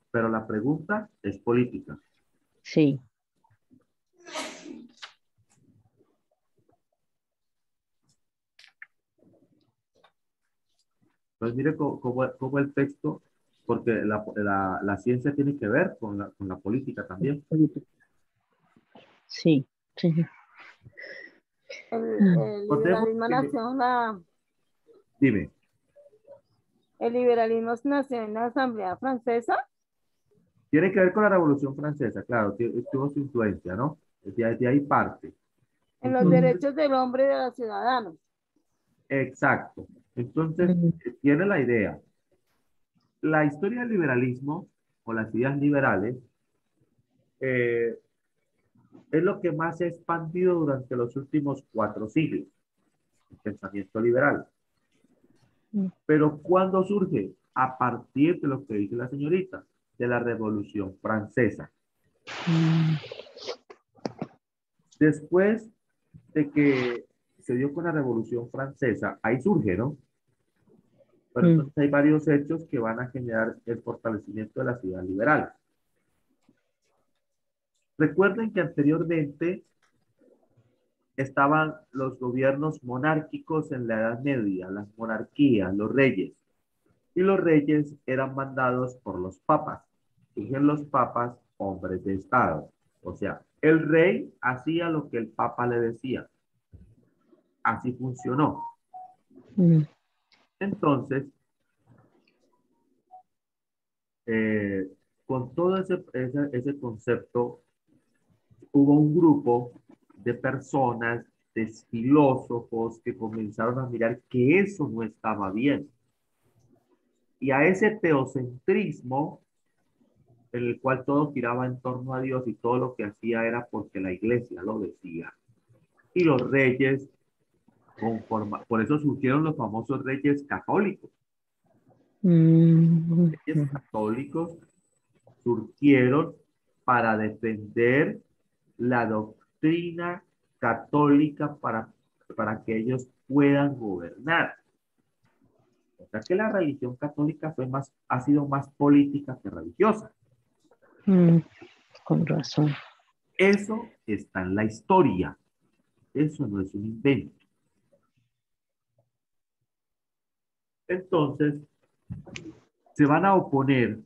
pero la pregunta es política. Sí. Entonces mire cómo el texto, porque la ciencia tiene que ver con la política también. Sí. Sí. El Contemos liberalismo que- nació Dime, el liberalismo nació en la Asamblea Francesa. tiene que ver con la Revolución Francesa, claro, tuvo su influencia, ¿no? De ahí parte. En los derechos del hombre y de los ciudadanos. Exacto. Entonces, tiene la idea. La historia del liberalismo o las ideas liberales eh, es lo que más se ha expandido durante los últimos 4 siglos, el pensamiento liberal. Pero ¿cuándo surge? A partir de lo que dice la señorita, de la Revolución Francesa. Después de que se dio con la Revolución Francesa, ahí surge, ¿no? Pero entonces hay varios hechos que van a generar el fortalecimiento de la ciudad liberal. Recuerden que anteriormente estaban los gobiernos monárquicos en la Edad Media, las monarquías, los reyes. Y los reyes eran mandados por los papas. Surgen los papas, hombres de Estado. O sea, el rey hacía lo que el papa le decía. Así funcionó. Entonces, con todo ese concepto, hubo un grupo de personas, de filósofos, que comenzaron a mirar que eso no estaba bien. Y a ese teocentrismo, en el cual todo giraba en torno a Dios y todo lo que hacía era porque la iglesia lo decía. Y los reyes, por eso surgieron los famosos reyes católicos. Reyes católicos surgieron para defender la doctrina católica para que ellos puedan gobernar. O sea que la religión católica ha sido más política que religiosa. Con razón. Eso está en la historia. Eso no es un invento. Entonces, se van a oponer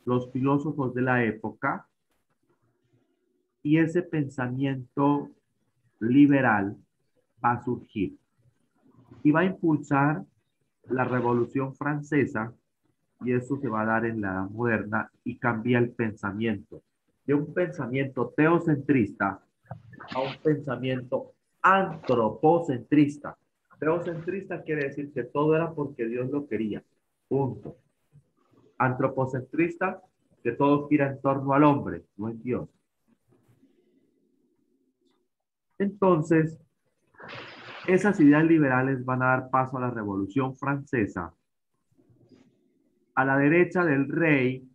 los filósofos de la época y ese pensamiento liberal va a surgir y va a impulsar la Revolución Francesa, y eso se va a dar en la Edad Moderna y cambia el pensamiento de un pensamiento teocentrista a un pensamiento antropocentrista. Teocentrista quiere decir que todo era porque Dios lo quería. Punto. Antropocentrista, que todo gira en torno al hombre, no en Dios. Entonces, esas ideas liberales van a dar paso a la Revolución Francesa. A la derecha del rey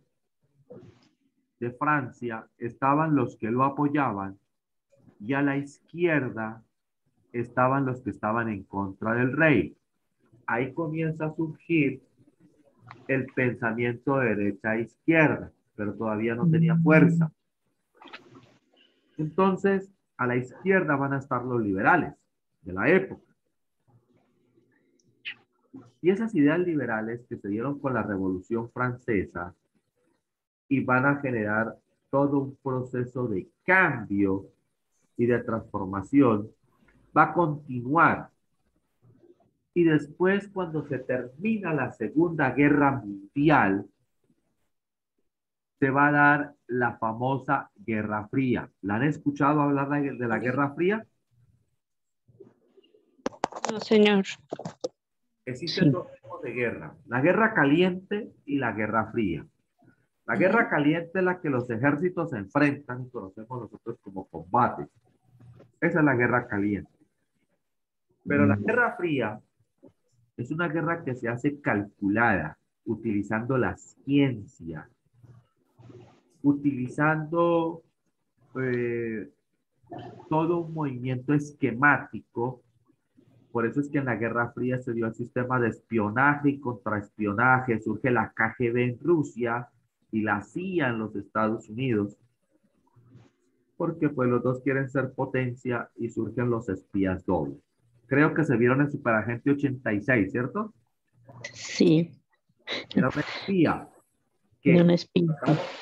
de Francia estaban los que lo apoyaban y a la izquierda estaban los que estaban en contra del rey. Ahí comienza a surgir el pensamiento de derecha a izquierda, pero todavía no tenía fuerza. Entonces, a la izquierda van a estar los liberales de la época. Y esas ideas liberales que se dieron con la Revolución Francesa y van a generar todo un proceso de cambio y de transformación, va a continuar. Y después, cuando se termina la Segunda Guerra Mundial, se va a dar la famosa Guerra Fría. ¿La han escuchado hablar de la Guerra Fría? No, señor. Existen dos tipos de guerra, la guerra caliente y la guerra fría. La guerra caliente es la que los ejércitos se enfrentan y conocemos nosotros como combate. Esa es la guerra caliente. Pero la guerra fría es una guerra que se hace calculada, utilizando la ciencia, utilizando todo un movimiento esquemático. Por eso es que en la Guerra Fría se dio el sistema de espionaje y contraespionaje, surge la KGB en Rusia y la CIA en los Estados Unidos, porque pues los dos quieren ser potencia y surgen los espías dobles. Creo que se vieron en Superagente 86, ¿cierto? Sí. Era una espía De una que espía.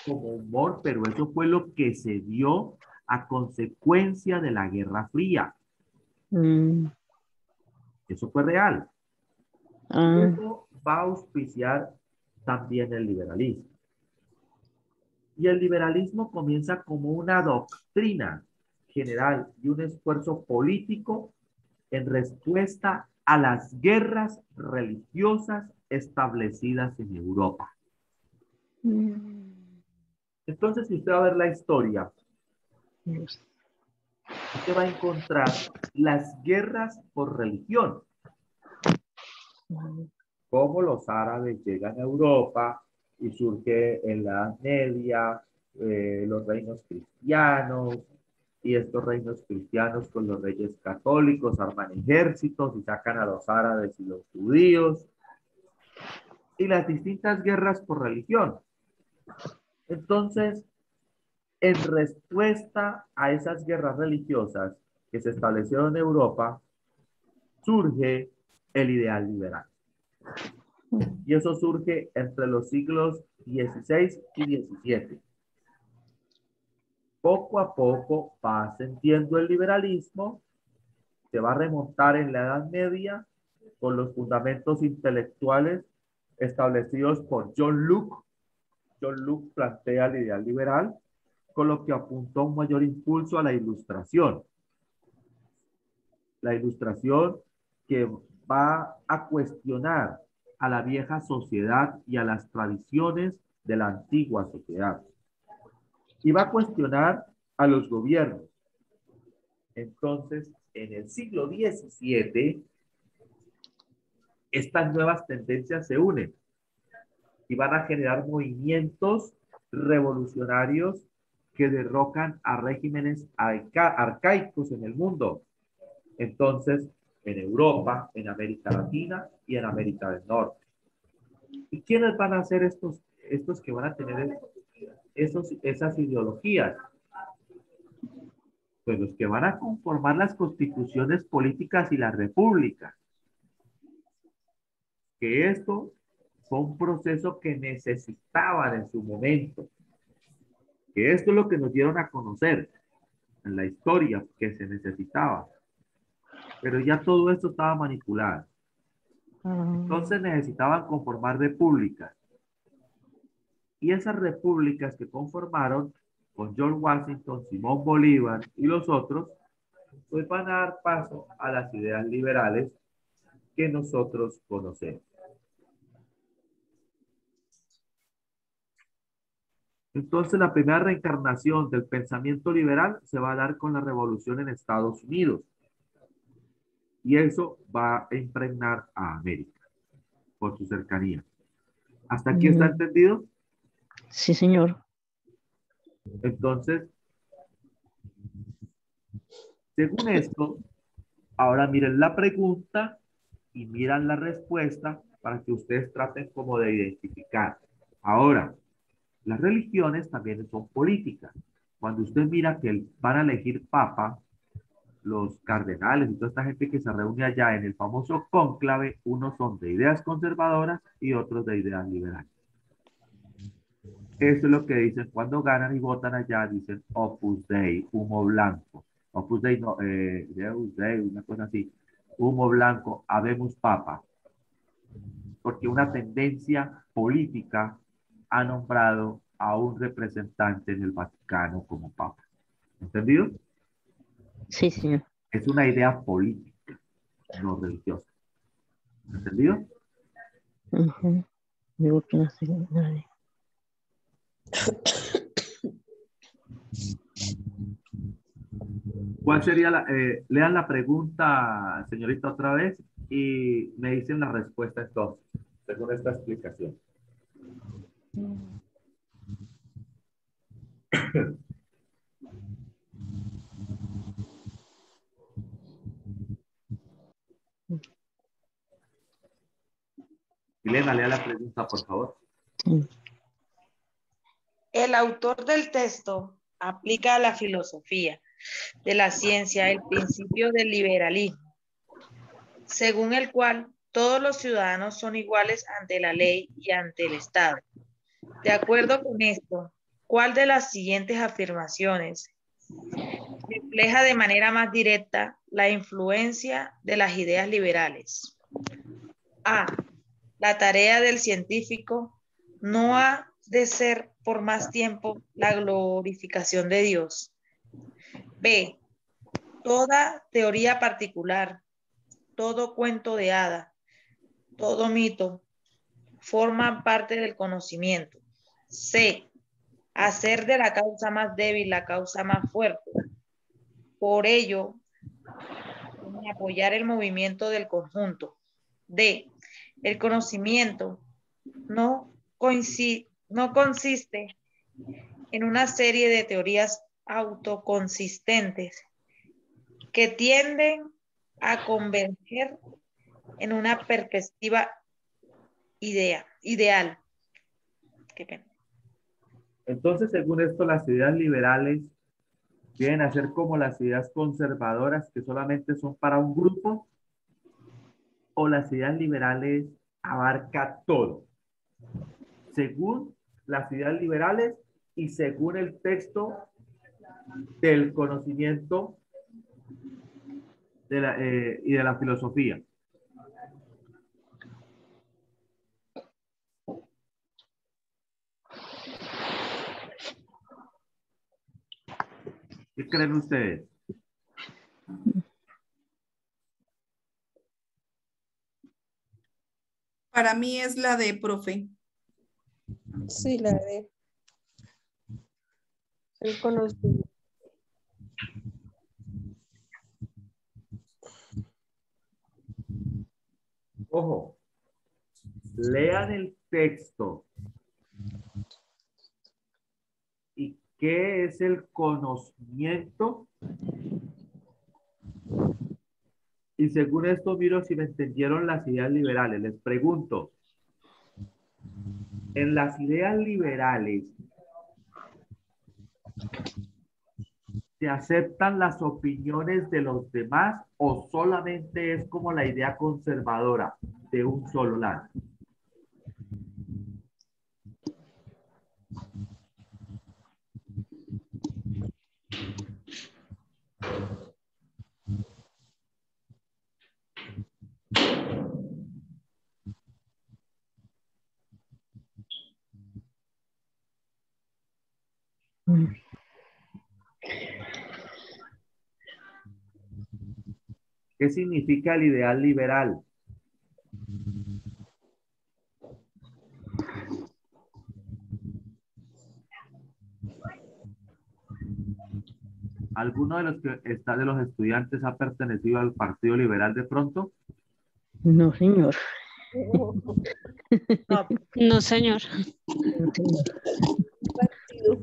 como humor, pero eso fue lo que se dio a consecuencia de la Guerra Fría. Eso fue real. Eso va a auspiciar también el liberalismo. Y el liberalismo comienza como una doctrina general y un esfuerzo político en respuesta a las guerras religiosas establecidas en Europa. Entonces, si usted va a ver la historia, usted va a encontrar las guerras por religión. Cómo los árabes llegan a Europa y surge en la Edad Media los reinos cristianos, y estos reinos cristianos con los reyes católicos arman ejércitos y sacan a los árabes y los judíos, y las distintas guerras por religión. Entonces, en respuesta a esas guerras religiosas que se establecieron en Europa, surge el ideal liberal. Y eso surge entre los siglos XVI y XVII. Poco a poco va ascendiendo el liberalismo, se va a remontar en la Edad Media con los fundamentos intelectuales establecidos por John Locke. John Locke plantea el ideal liberal, con lo que apuntó un mayor impulso a la ilustración. La ilustración que va a cuestionar a la vieja sociedad y a las tradiciones de la antigua sociedad. Y va a cuestionar a los gobiernos. Entonces, en el siglo XVII, estas nuevas tendencias se unen. y van a generar movimientos revolucionarios que derrocan a regímenes arcaicos en el mundo. Entonces, en Europa, en América Latina y en América del Norte. ¿Y quiénes van a ser estos que van a tener esas ideologías? Pues los que van a conformar las constituciones políticas y las repúblicas. Que esto fue un proceso que necesitaban en su momento. Que esto es lo que nos dieron a conocer en la historia que se necesitaba. Pero ya todo esto estaba manipulado. Entonces necesitaban conformar repúblicas. Y esas repúblicas que conformaron con George Washington, Simón Bolívar y los otros, pues van a dar paso a las ideas liberales que nosotros conocemos. Entonces, la primera reencarnación del pensamiento liberal se va a dar con la revolución en Estados Unidos. Y eso va a impregnar a América por su cercanía. ¿Hasta aquí está entendido? Sí, señor. Entonces, según esto, ahora miren la pregunta y miran la respuesta para que ustedes traten como de identificar. Ahora, las religiones también son políticas. Cuando usted mira que van a elegir papa, los cardenales y toda esta gente que se reúne allá en el famoso cónclave, unos son de ideas conservadoras y otros de ideas liberales. Eso es lo que dicen cuando ganan y votan allá, dicen Opus Dei, humo blanco. Opus Dei, no, Deus Dei, una cosa así. Humo blanco, habemos papa. Porque una tendencia política ha nombrado a un representante en el Vaticano como papa. ¿Entendido? Sí, señor. Es una idea política, no religiosa. ¿Entendido? Digo que no sé nadie. ¿Cuál sería lean la pregunta, señorita, otra vez y me dicen la respuesta entonces, según esta explicación. Elena, lea la pregunta, por favor. El autor del texto aplica a la filosofía de la ciencia el principio del liberalismo, según el cual todos los ciudadanos son iguales ante la ley y ante el Estado. De acuerdo con esto, ¿cuál de las siguientes afirmaciones refleja de manera más directa la influencia de las ideas liberales? A. La tarea del científico no ha de ser por más tiempo la glorificación de Dios. B. Toda teoría particular, todo cuento de hada, todo mito, forman parte del conocimiento. C. Hacer de la causa más débil la causa más fuerte. Por ello, apoyar el movimiento del conjunto. D. El conocimiento no consiste en una serie de teorías autoconsistentes que tienden a converger en una perspectiva ideal. Qué pena. Entonces, según esto, las ideas liberales vienen a ser como las ideas conservadoras que solamente son para un grupo, o las ideas liberales abarca todo. Según las ideas liberales y según el texto del conocimiento y de la filosofía. ¿Qué creen ustedes? Para mí es la de profe. Sí, la de el conocimiento. Ojo, lean el texto ¿Qué es el conocimiento? Y según esto, miro si me entendieron las ideas liberales. Les pregunto, en las ideas liberales, ¿se aceptan las opiniones de los demás o solamente es como la idea conservadora de un solo lado? ¿Qué significa el ideal liberal? ¿Alguno de los que está de los estudiantes ha pertenecido al Partido Liberal de pronto? No, señor. No, No, señor. No, señor. partido.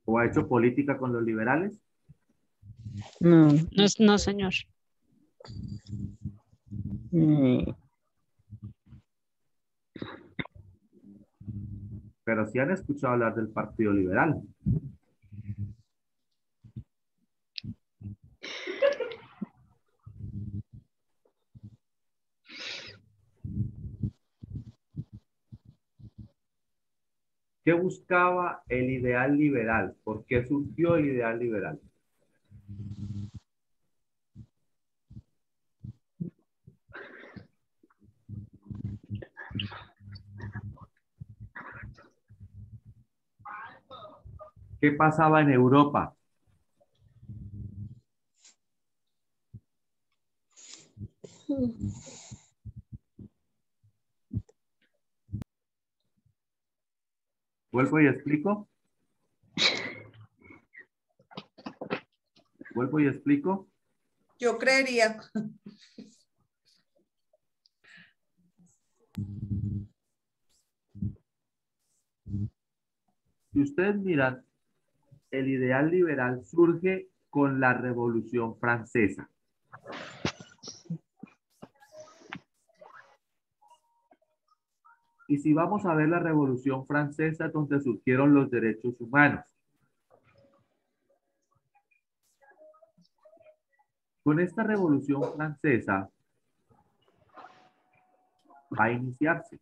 ¿O ha hecho política con los liberales? No. No, no, señor. Eh, Pero sí han escuchado hablar del Partido Liberal. ¿Qué buscaba el ideal liberal? ¿Por qué surgió el ideal liberal? ¿Qué pasaba en Europa? ¿Vuelvo y explico? ¿Vuelvo y explico? Yo creería. Si ustedes miran, el ideal liberal surge con la Revolución Francesa. Y si vamos a ver la Revolución Francesa, es donde surgieron los derechos humanos. Con esta Revolución Francesa va a iniciarse.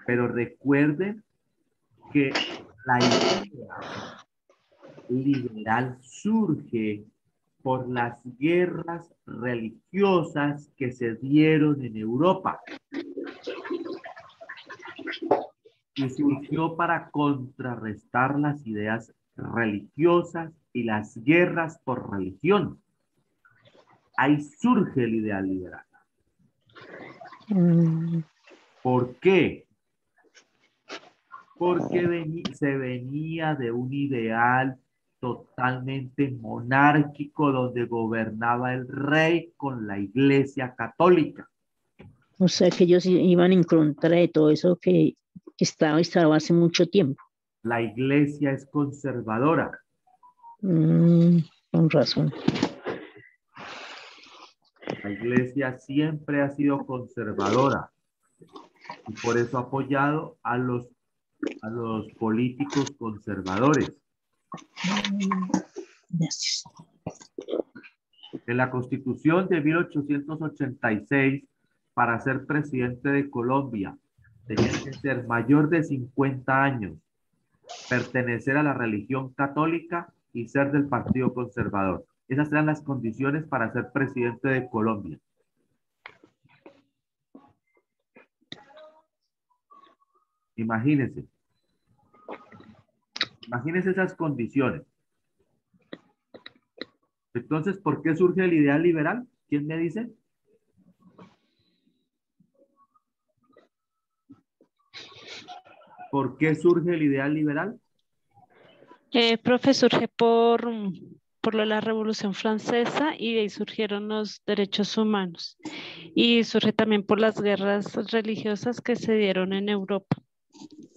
Pero recuerden que la idea liberal surge por las guerras religiosas que se dieron en Europa. Y surgió para contrarrestar las ideas religiosas y las guerras por religión. Ahí surge el ideal liberal. ¿Por qué? Porque se venía de un ideal totalmente monárquico donde gobernaba el rey con la iglesia católica. O sea que ellos iban en contra de todo eso que estaba instalado hace mucho tiempo. La iglesia es conservadora. Con razón. La iglesia siempre ha sido conservadora y por eso ha apoyado a los políticos conservadores. Gracias. En la Constitución de 1886, para ser presidente de Colombia, tenía que ser mayor de 50 años, pertenecer a la religión católica y ser del Partido Conservador. Esas eran las condiciones para ser presidente de Colombia. Imagínense. Imagínense esas condiciones. Entonces, ¿por qué surge el ideal liberal? ¿Quién me dice? ¿Por qué surge el ideal liberal? Profe, surge por lo de la Revolución Francesa y de ahí surgieron los derechos humanos. Y surge también por las guerras religiosas que se dieron en Europa.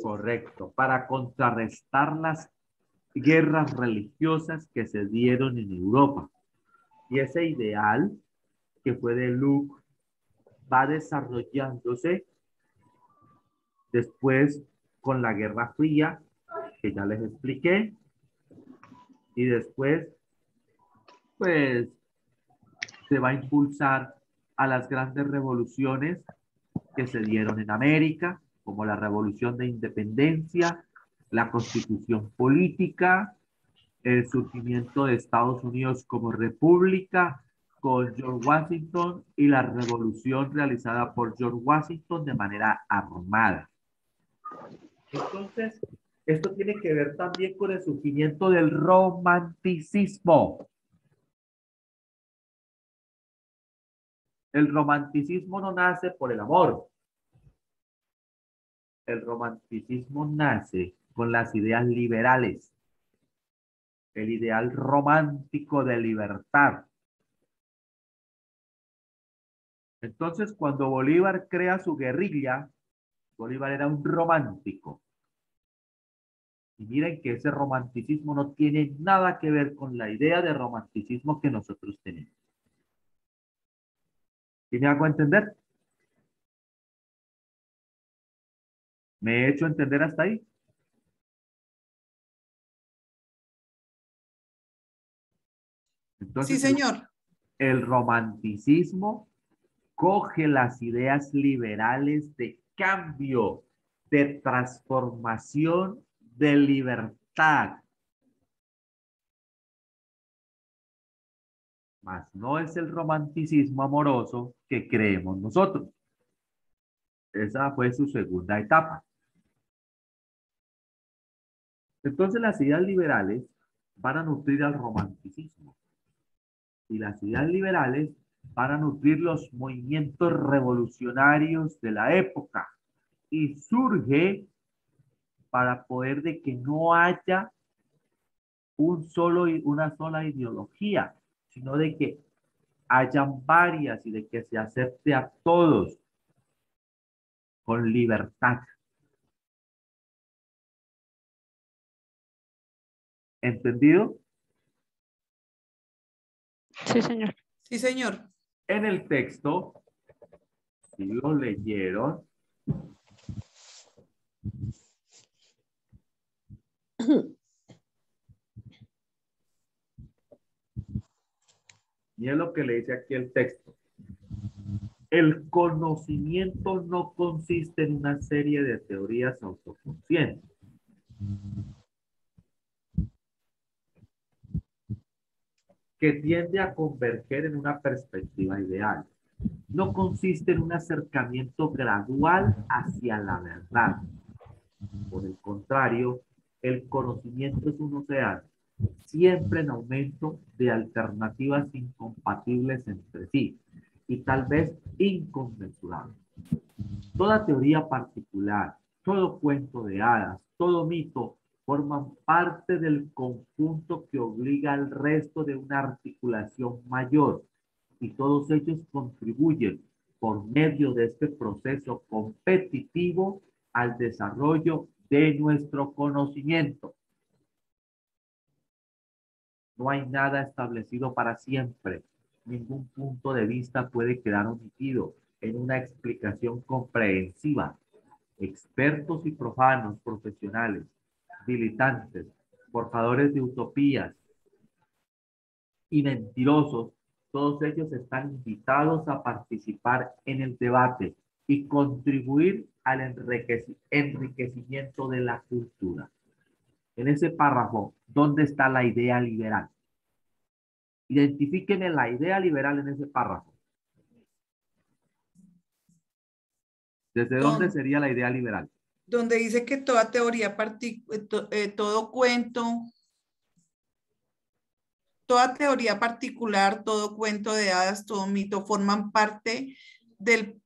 Correcto, para contrarrestar las guerras religiosas que se dieron en Europa. Y ese ideal que fue de Luke va desarrollándose después con la Guerra Fría, que ya les expliqué, y después, pues, se va a impulsar a las grandes revoluciones que se dieron en América, como la Revolución de Independencia, la Constitución Política, el surgimiento de Estados Unidos como república con George Washington y la revolución realizada por George Washington de manera armada. Entonces, esto tiene que ver también con el surgimiento del romanticismo. El romanticismo no nace por el amor. El romanticismo nace con las ideas liberales. El ideal romántico de libertad. Entonces, cuando Bolívar crea su guerrilla, Bolívar era un romántico. Y miren que ese romanticismo no tiene nada que ver con la idea de romanticismo que nosotros tenemos. ¿Sí me hago entender? ¿Me he hecho entender hasta ahí? Entonces, Sí, señor. el romanticismo coge las ideas liberales de cambio, de transformación, de libertad. Mas no es el romanticismo amoroso que creemos nosotros. Esa fue su segunda etapa. Entonces las ideas liberales van a nutrir al romanticismo. Y las ideas liberales van a nutrir los movimientos revolucionarios de la época. Y surge para poder de que no haya una sola ideología, sino de que hayan varias y de que se acepte a todos con libertad. ¿Entendido? Sí, señor. Sí, señor. En el texto, si lo leyeron, y es lo que le dice aquí el texto. El conocimiento no consiste en una serie de teorías autoconscientes. Que tiende a converger en una perspectiva ideal. No consiste en un acercamiento gradual hacia la verdad. Por el contrario, el conocimiento es un océano, siempre en aumento de alternativas incompatibles entre sí y tal vez inconmensurables. Toda teoría particular, todo cuento de hadas, todo mito forman parte del conjunto que obliga al resto de una articulación mayor y todos ellos contribuyen por medio de este proceso competitivo al desarrollo de nuestro conocimiento. No hay nada establecido para siempre. Ningún punto de vista puede quedar omitido en una explicación comprensiva. Expertos y profanos, profesionales, militantes, portadores de utopías y mentirosos, todos ellos están invitados a participar en el debate y contribuir al enriquecimiento de la cultura. En ese párrafo, ¿dónde está la idea liberal? Identifíquenme la idea liberal en ese párrafo. ¿Desde dónde sería la idea liberal? Donde dice que toda teoría, todo cuento, toda teoría particular, todo cuento de hadas, todo mito forman parte del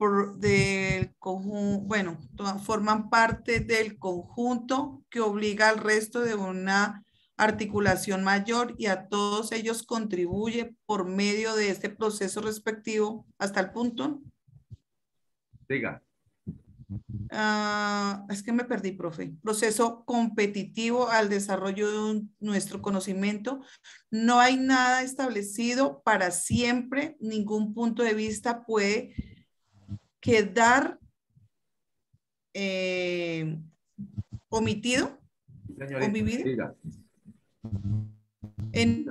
conjunto, bueno, forman parte del conjunto que obliga al resto de una articulación mayor y a todos ellos contribuye por medio de este proceso respectivo hasta el punto. Diga. Es que me perdí, profe. Proceso competitivo al desarrollo de nuestro conocimiento. No hay nada establecido para siempre. Ningún punto de vista puede quedar omitido o Señorita, vivido diga. en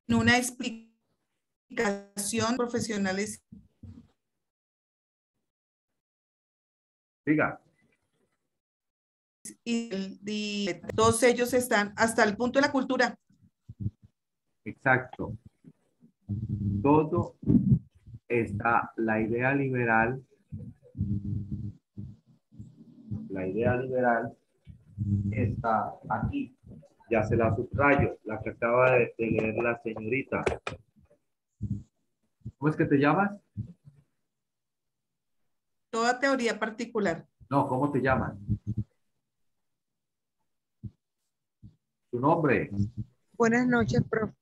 una explicación profesionales Diga. y todos ellos están hasta el punto de la cultura. Exacto. Todo está, la idea liberal está aquí. Ya se la subrayo, la que acaba de leer la señorita. ¿Cómo es que te llamas? Toda teoría particular. No, ¿cómo te llamas? Tu nombre. Buenas noches, profe.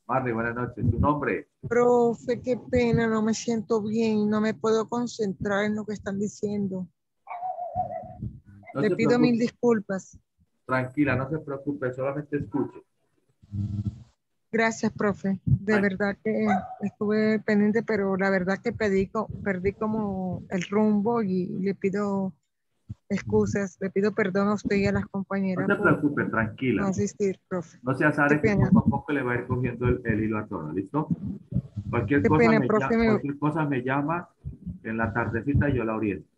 Marley, buenas noches. Tu nombre. Profe, qué pena, no me siento bien, no me puedo concentrar en lo que están diciendo. No Le se pido mil preocupe. disculpas. Tranquila, no se preocupe, solamente escuche. Gracias, profe. De verdad que estuve pendiente, pero la verdad que perdí como el rumbo y le pido excusas, le pido perdón a usted y a las No compañeras se por preocupe, no tranquila. asistir, profe. No se Qué azare que pena. poco a poco le va a ir cogiendo el hilo a todo, ¿listo? Cualquier Qué cosa, pena, profe. cualquier cosa me llama en la tardecita y yo la oriento.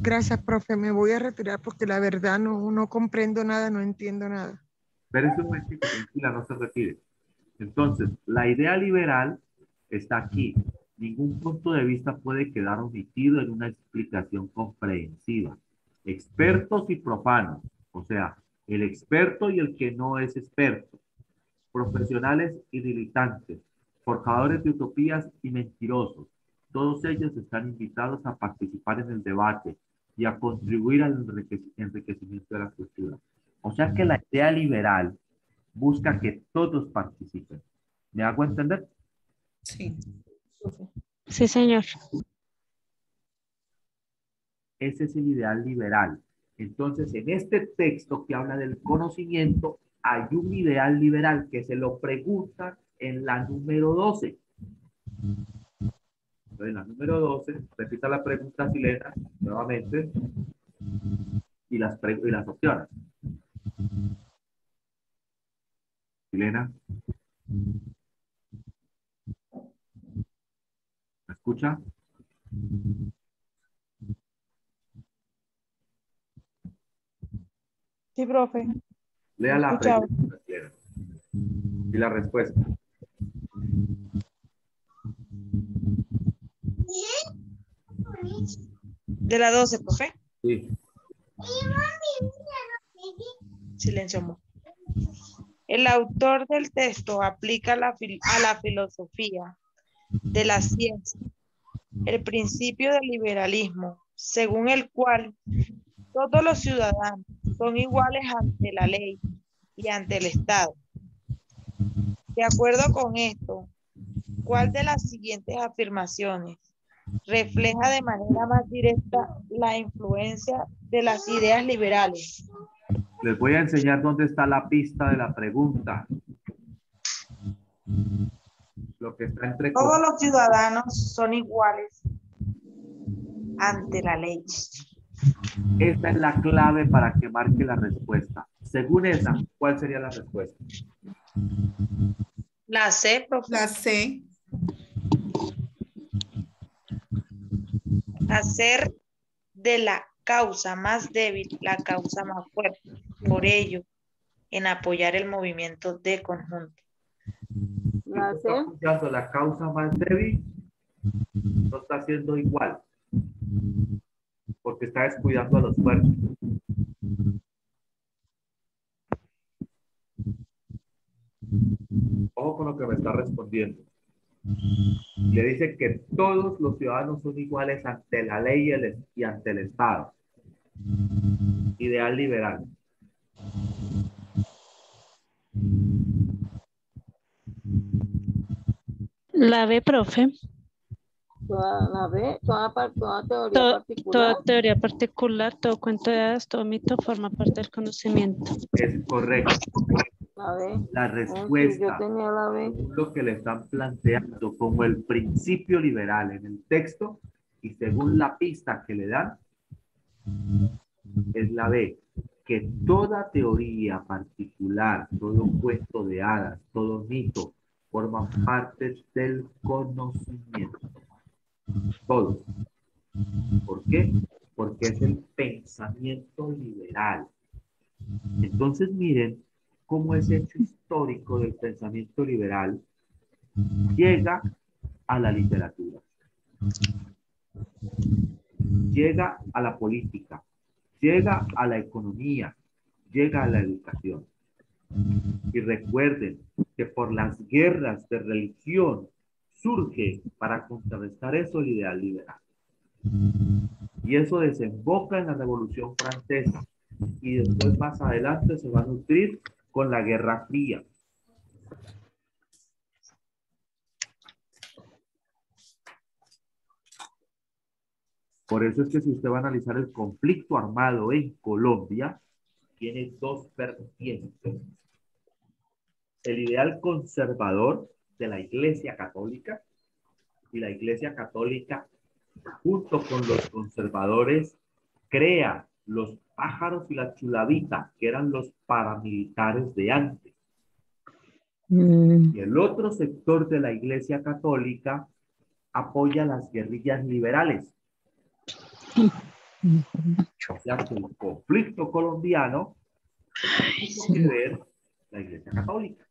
Gracias, profe. Me voy a retirar porque la verdad no comprendo nada, no entiendo nada. Espérese un momentito, tranquila, no se retire. Entonces, la idea liberal está aquí. Ningún punto de vista puede quedar omitido en una explicación comprensiva. Expertos y profanos, o sea, el experto y el que no es experto. Profesionales y diletantes, forjadores de utopías y mentirosos. Todos ellos están invitados a participar en el debate y a contribuir al enriquecimiento de la cultura. O sea que la idea liberal busca que todos participen. ¿Me hago entender? Sí. Sí, señor. Ese es el ideal liberal. Entonces, en este texto que habla del conocimiento, hay un ideal liberal que se lo pregunta en la número 12. Entonces, en la número 12, repita la pregunta chilena nuevamente y las opciones. Chilena. ¿Me escucha? Sí, profe. Lea la Escuchaba. pregunta, Chilena. Y la respuesta. De la 12, profe. Sí. Silencio, amor. El autor del texto aplica a la filosofía de la ciencia el principio del liberalismo, según el cual todos los ciudadanos son iguales ante la ley y ante el Estado. De acuerdo con esto, ¿cuál de las siguientes afirmaciones refleja de manera más directa la influencia de las ideas liberales? Les voy a enseñar dónde está la pista de la pregunta. Lo que está entre Todos los ciudadanos son iguales ante la ley. Esta es la clave para que marque la respuesta. Según esa, ¿cuál sería la respuesta? La C, profe. La C. Hacer de la causa más débil la causa más fuerte. Por ello, en apoyar el movimiento de conjunto. La Si está C. apoyando la causa más débil, no está haciendo igual. Porque está descuidando a los fuertes. Ojo con lo que me está respondiendo. Le dice que todos los ciudadanos son iguales ante la ley y ante el Estado. Ideal liberal. La B, profe. Toda la B, toda teoría Toda particular. teoría particular, todo cuento de hadas, todo mito forma parte del conocimiento. Es correcto. La B. La Oh, sí, yo respuesta, tenía la B. según lo que le están planteando como el principio liberal en el texto y según la pista que le dan, es la B, que toda teoría particular, todo cuento de hadas, todo mito, forma parte del conocimiento. Todo. ¿Por qué? Porque es el pensamiento liberal. Entonces miren cómo ese hecho histórico del pensamiento liberal llega a la literatura, llega a la política, llega a la economía, llega a la educación. Y recuerden que por las guerras de religión surge para contrarrestar eso el ideal liberal. Y eso desemboca en la Revolución Francesa. Y después más adelante se va a nutrir con la Guerra Fría. Por eso es que si usted va a analizar el conflicto armado en Colombia, tiene dos vertientes. El ideal conservador de la Iglesia Católica, y la Iglesia Católica, junto con los conservadores, crea los pájaros y la chulavita, que eran los paramilitares de antes. Y el otro sector de la Iglesia Católica apoya las guerrillas liberales. O sea que el conflicto colombiano tiene que ver la Iglesia Católica.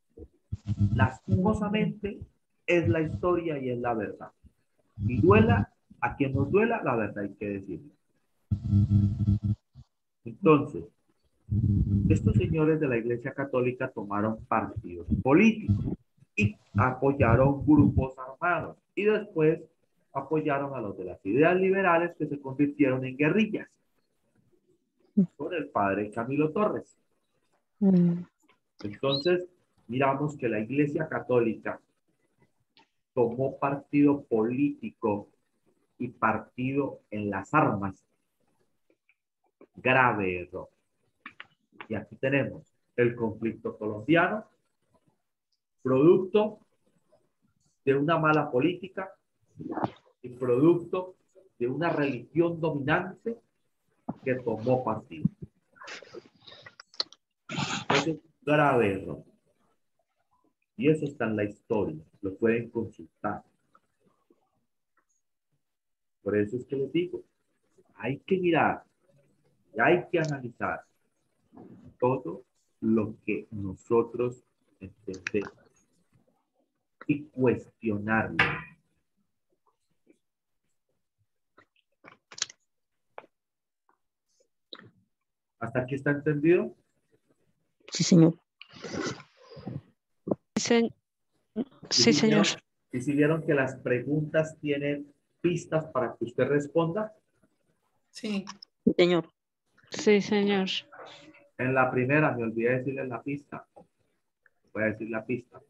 Lastimosamente es la historia y es la verdad. Y duela a quien nos duela, la verdad hay que decirlo. Entonces, estos señores de la Iglesia Católica tomaron partidos políticos y apoyaron grupos armados y después apoyaron a los de las ideas liberales que se convirtieron en guerrillas con el padre Camilo Torres. Entonces, miramos que la Iglesia Católica tomó partido político y partido en las armas. Grave error. Y aquí tenemos el conflicto colombiano, producto de una mala política y producto de una religión dominante que tomó partido. Eso es un grave error. Y eso está en la historia, lo pueden consultar. Por eso es que les digo, hay que mirar y hay que analizar todo lo que nosotros entendemos y cuestionarlo. ¿Hasta aquí está entendido? Sí, señor. Sí, señor. ¿Y si vieron que las preguntas tienen pistas para que usted responda? Sí. Sí, señor. Sí, señor. En la primera, me olvidé decirle la pista. Voy a decir la pista.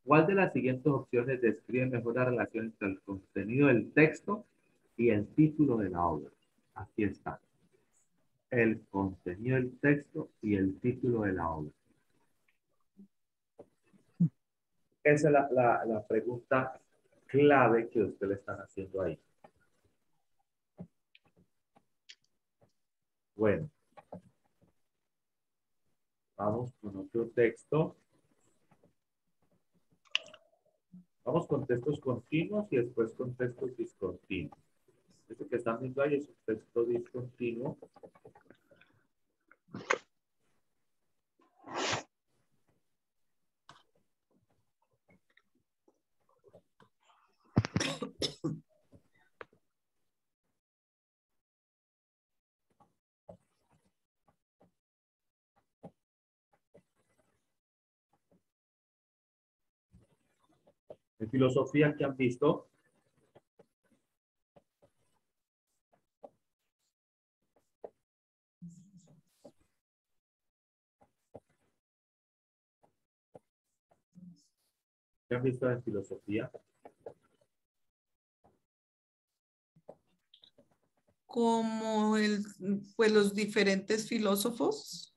¿Cuál de las siguientes opciones describe mejor la relación entre el contenido del texto y el título de la obra? Aquí está. El contenido del texto y el título de la obra. Esa es la pregunta clave que usted le están haciendo ahí. Bueno. Vamos con otro texto. Vamos con textos continuos y después con textos discontinuos. Este que están viendo ahí es un texto discontinuo. En filosofía, ¿qué han visto? ¿Qué han visto en filosofía? como pues los diferentes filósofos.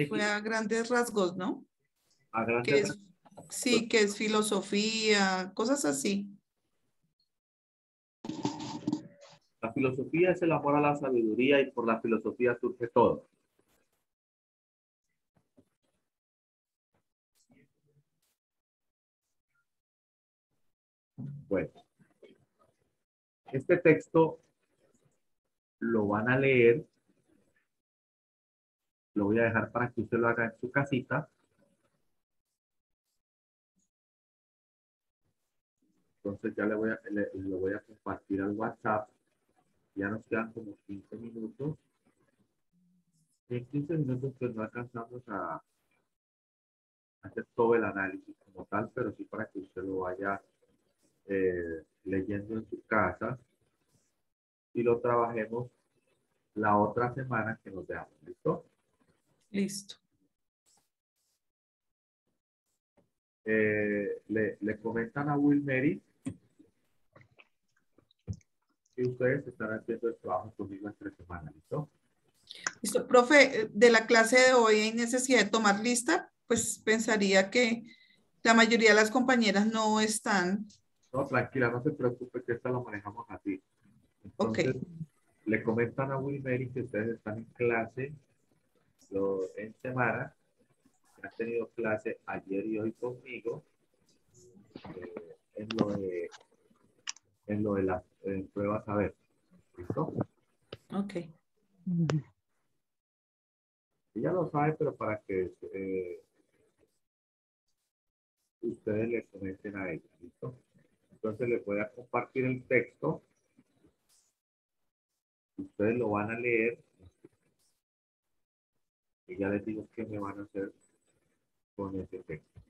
Fue a grandes rasgos, ¿no? A grandes rasgos. Sí, que es filosofía, cosas así. La filosofía es el amor a la sabiduría y por la filosofía surge todo. Bueno, este texto lo van a leer. Lo voy a dejar para que usted lo haga en su casita. Entonces ya lo voy a compartir al WhatsApp. Ya nos quedan como 15 minutos. Y en 15 minutos pues no alcanzamos a hacer todo el análisis como tal, pero sí para que usted lo vaya leyendo en su casa y lo trabajemos la otra semana que nos veamos. ¿Listo? Listo. Le comentan a Wilmery que ustedes estarán haciendo el trabajo conmigo en 3 semanas. ¿Listo? Listo. Profe, de la clase de hoy hay necesidad de tomar lista, pues pensaría que la mayoría de las compañeras no están. No, tranquila, no se preocupe que esta lo manejamos así. Entonces, le comentan a Wilmery que ustedes están en clase en semana, que han tenido clase ayer y hoy conmigo en lo de las pruebas a ver. ¿Listo? Ok. Ella lo sabe, pero para que ustedes le comenten a ella. ¿Listo? Entonces les voy a compartir el texto. Ustedes lo van a leer. Y ya les digo qué me van a hacer con ese texto.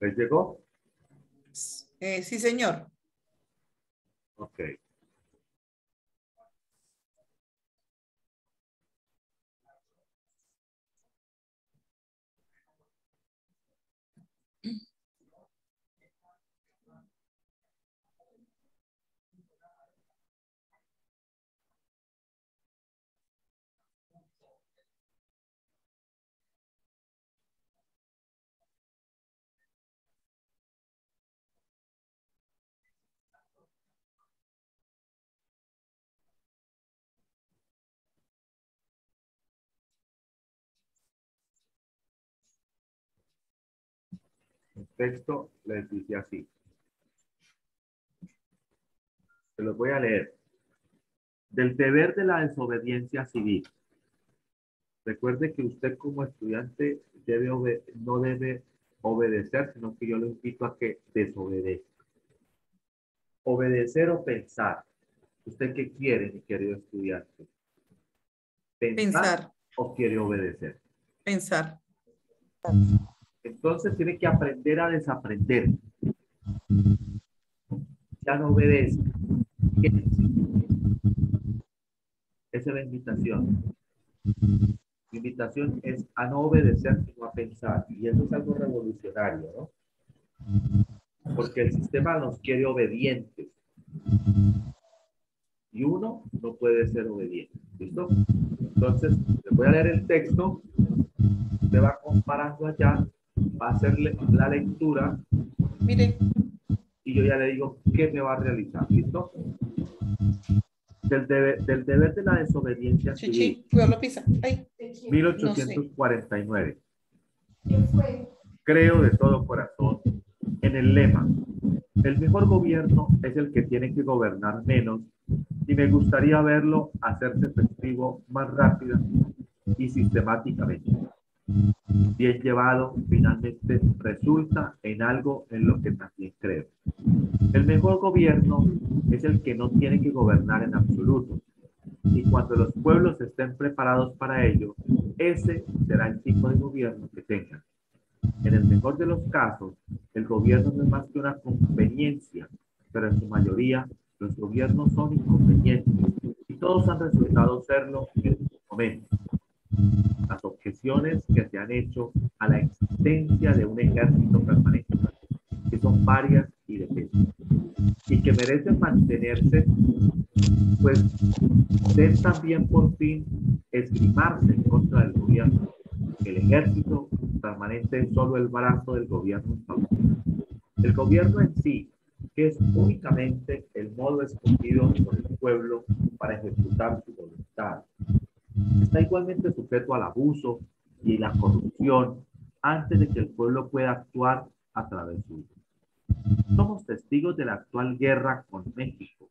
¿Les llegó? Sí, señor. Ok. El texto les dice así. Se los voy a leer. Del deber de la desobediencia civil. Recuerde que usted como estudiante no debe obedecer, sino que yo lo invito a que desobedezca. Obedecer o pensar. ¿Usted qué quiere, mi querido estudiante? ¿Pensar o quiere obedecer? Pensar. Entonces tiene que aprender a desaprender. Ya no obedece. Esa es la invitación. La invitación es a no obedecer, sino a pensar. Y eso es algo revolucionario, ¿no? Porque el sistema nos quiere obedientes. Y uno no puede ser obediente. ¿Listo? Entonces, les voy a leer el texto. Usted va comparando allá. Va a hacerle la lectura. Mire. Y yo ya le digo qué me va a realizar. ¿Listo? Del deber de la desobediencia civil. Cuidado la pizza. Ay. 1849. Creo de todo corazón en el lema: el mejor gobierno es el que tiene que gobernar menos, y me gustaría verlo hacerse efectivo más rápido y sistemáticamente. Bien llevado, finalmente resulta en algo en lo que también creo. El mejor gobierno es el que no tiene que gobernar en absoluto. Y cuando los pueblos estén preparados para ello, ese será el tipo de gobierno que tengan. En el mejor de los casos, el gobierno no es más que una conveniencia, pero en su mayoría los gobiernos son inconvenientes y todos han resultado serlo en su momento. Las objeciones que se han hecho a la existencia de un ejército permanente, que son varias y de peso, y que merecen mantenerse, pues deben también por fin esgrimarse en contra del gobierno. El ejército permanente es solo el brazo del gobierno en favor. El gobierno en sí, que es únicamente el modo escogido por el pueblo para ejecutar su voluntad, está igualmente sujeto al abuso y la corrupción antes de que el pueblo pueda actuar a través suyo. Somos testigos de la actual guerra con México,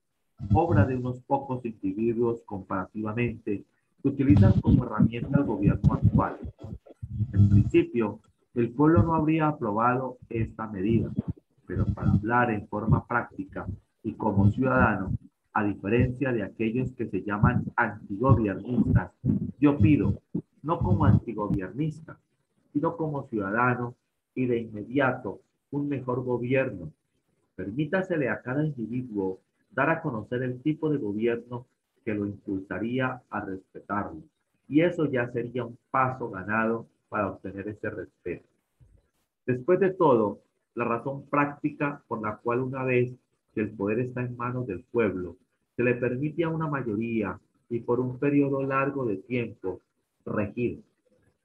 obra de unos pocos individuos comparativamente que utilizan como herramienta el gobierno actual. En principio, el pueblo no habría aprobado esta medida, pero para hablar en forma práctica y como ciudadano, a diferencia de aquellos que se llaman antigobiernistas, yo pido, no como antigobiernista, sino como ciudadano y de inmediato un mejor gobierno. Permítasele a cada individuo dar a conocer el tipo de gobierno que lo impulsaría a respetarlo. Y eso ya sería un paso ganado para obtener ese respeto. Después de todo, la razón práctica por la cual una vez que el poder está en manos del pueblo, se le permite a una mayoría y por un periodo largo de tiempo regir,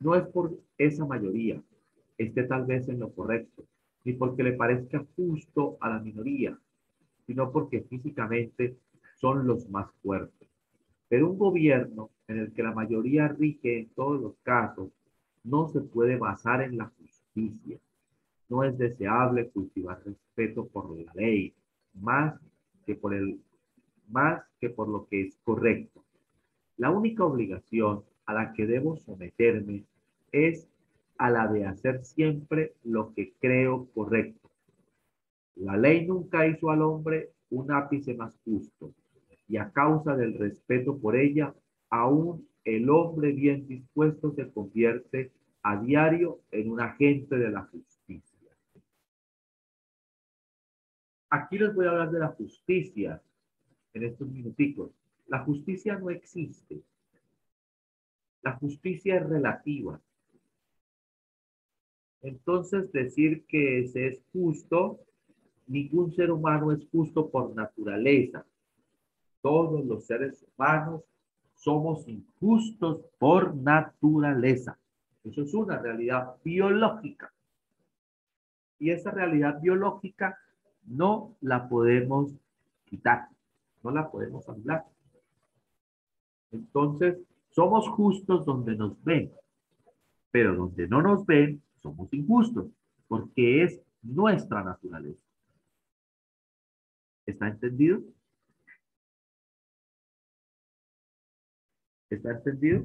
no es por esa mayoría esté tal vez en lo correcto, ni porque le parezca justo a la minoría, sino porque físicamente son los más fuertes. Pero un gobierno en el que la mayoría rige en todos los casos no se puede basar en la justicia. No es deseable cultivar respeto por la ley, más que por lo que es correcto. La única obligación a la que debo someterme es a la de hacer siempre lo que creo correcto. La ley nunca hizo al hombre un ápice más justo, y a causa del respeto por ella, aún el hombre bien dispuesto se convierte a diario en un agente de la justicia. Aquí les voy a hablar de la justicia en estos minuticos. La justicia no existe. La justicia es relativa. Entonces, decir que se es justo, ningún ser humano es justo por naturaleza. Todos los seres humanos somos injustos por naturaleza. Eso es una realidad biológica. Y esa realidad biológica no la podemos quitar, no la podemos anular. Entonces, somos justos donde nos ven, pero donde no nos ven, somos injustos, porque es nuestra naturaleza. ¿Está entendido? ¿Está entendido?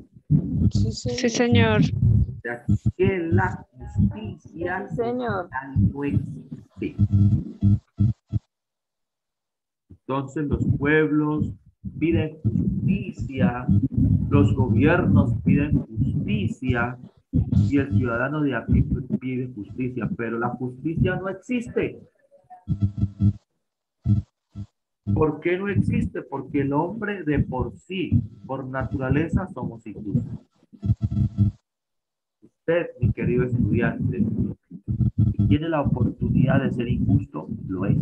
Sí, señor. O sea, que la justicia Señor. no existe. Entonces los pueblos piden justicia, los gobiernos piden justicia y el ciudadano de aquí pide justicia, pero la justicia no existe. ¿Por qué no existe? Porque el hombre de por sí, por naturaleza, somos injustos. Usted, mi querido estudiante, si tiene la oportunidad de ser injusto, lo es.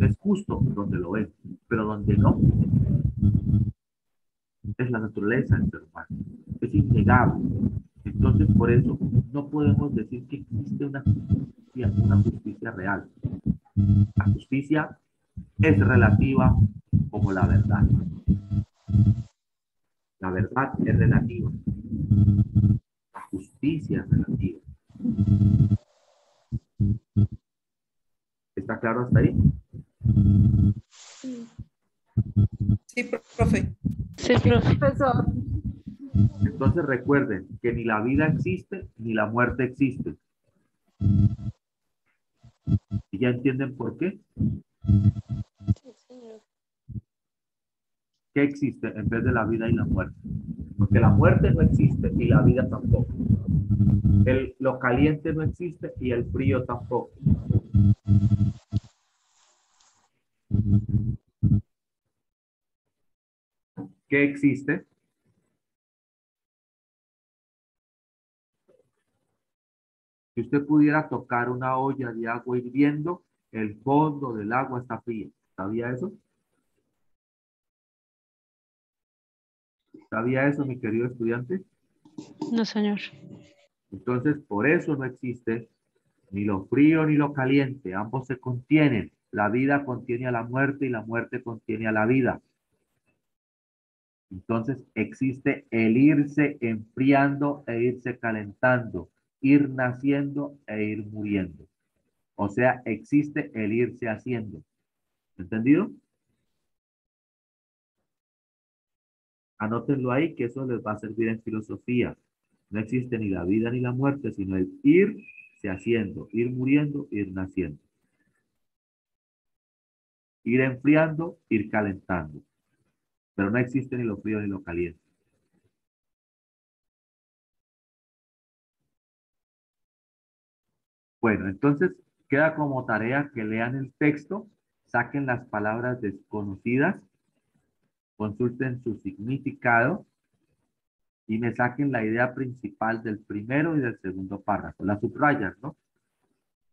Es justo donde lo es, pero donde no, es la naturaleza del ser humano. Es innegable. Entonces, por eso, no podemos decir que existe una justicia real. La justicia es relativa como la verdad. La verdad es relativa. La justicia es relativa. ¿Está claro hasta ahí? Sí, profe. Sí, profe. Profesor, Entonces recuerden que ni la vida existe ni la muerte existe. ¿Y ya entienden por qué? ¿Qué existe en vez de la vida y la muerte? Porque la muerte no existe y la vida tampoco. Lo caliente no existe y el frío tampoco. ¿Qué existe? Si usted pudiera tocar una olla de agua hirviendo, el fondo del agua está frío. ¿Sabía eso? ¿Sabía eso, mi querido estudiante? No, señor. Entonces, por eso no existe ni lo frío ni lo caliente. Ambos se contienen. La vida contiene a la muerte y la muerte contiene a la vida. Entonces, existe el irse enfriando e irse calentando, ir naciendo e ir muriendo. O sea, existe el irse haciendo. ¿Entendido? Anótenlo ahí, que eso les va a servir en filosofía. No existe ni la vida ni la muerte, sino el irse haciendo, ir muriendo, ir naciendo. Ir enfriando, ir calentando. Pero no existe ni lo frío ni lo caliente. Bueno, entonces queda como tarea que lean el texto, saquen las palabras desconocidas, consulten su significado y me saquen la idea principal del primero y del segundo párrafo. Las subrayas, ¿no?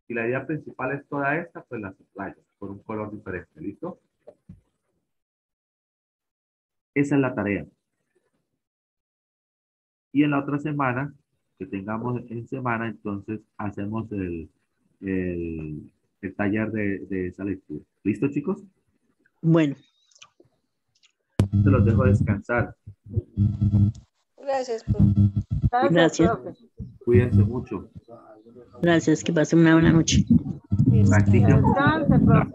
Si la idea principal es toda esta, pues la subrayas por un color diferente. ¿Listo? Esa es la tarea. Y en la otra semana, que tengamos en semana, entonces hacemos el taller de esa lectura. ¿Listo, chicos? Bueno, Se los dejo descansar. Gracias, profe. gracias. profe. Cuídense mucho. Gracias, que pasen una buena noche. Practiquen. Descanse, profe.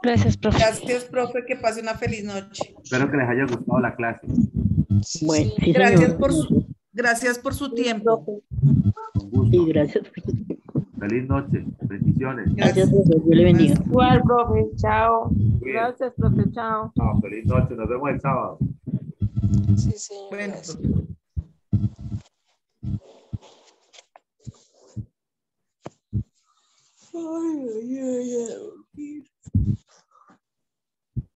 Gracias, profe. Gracias, profe, que pase una feliz noche. Espero que les haya gustado la clase. Bueno, sí, Gracias señor. gracias por su tiempo. Con gusto. Sí, gracias. Feliz noche. Bendiciones. Gracias, Dios le bendiga. Igual, profe. Chao. Bien. Gracias, profe. Chao. Chao, feliz noche. Nos vemos el sábado. Sí, señor. Bueno, Gracias. profe. Ay, ay, ay, ay.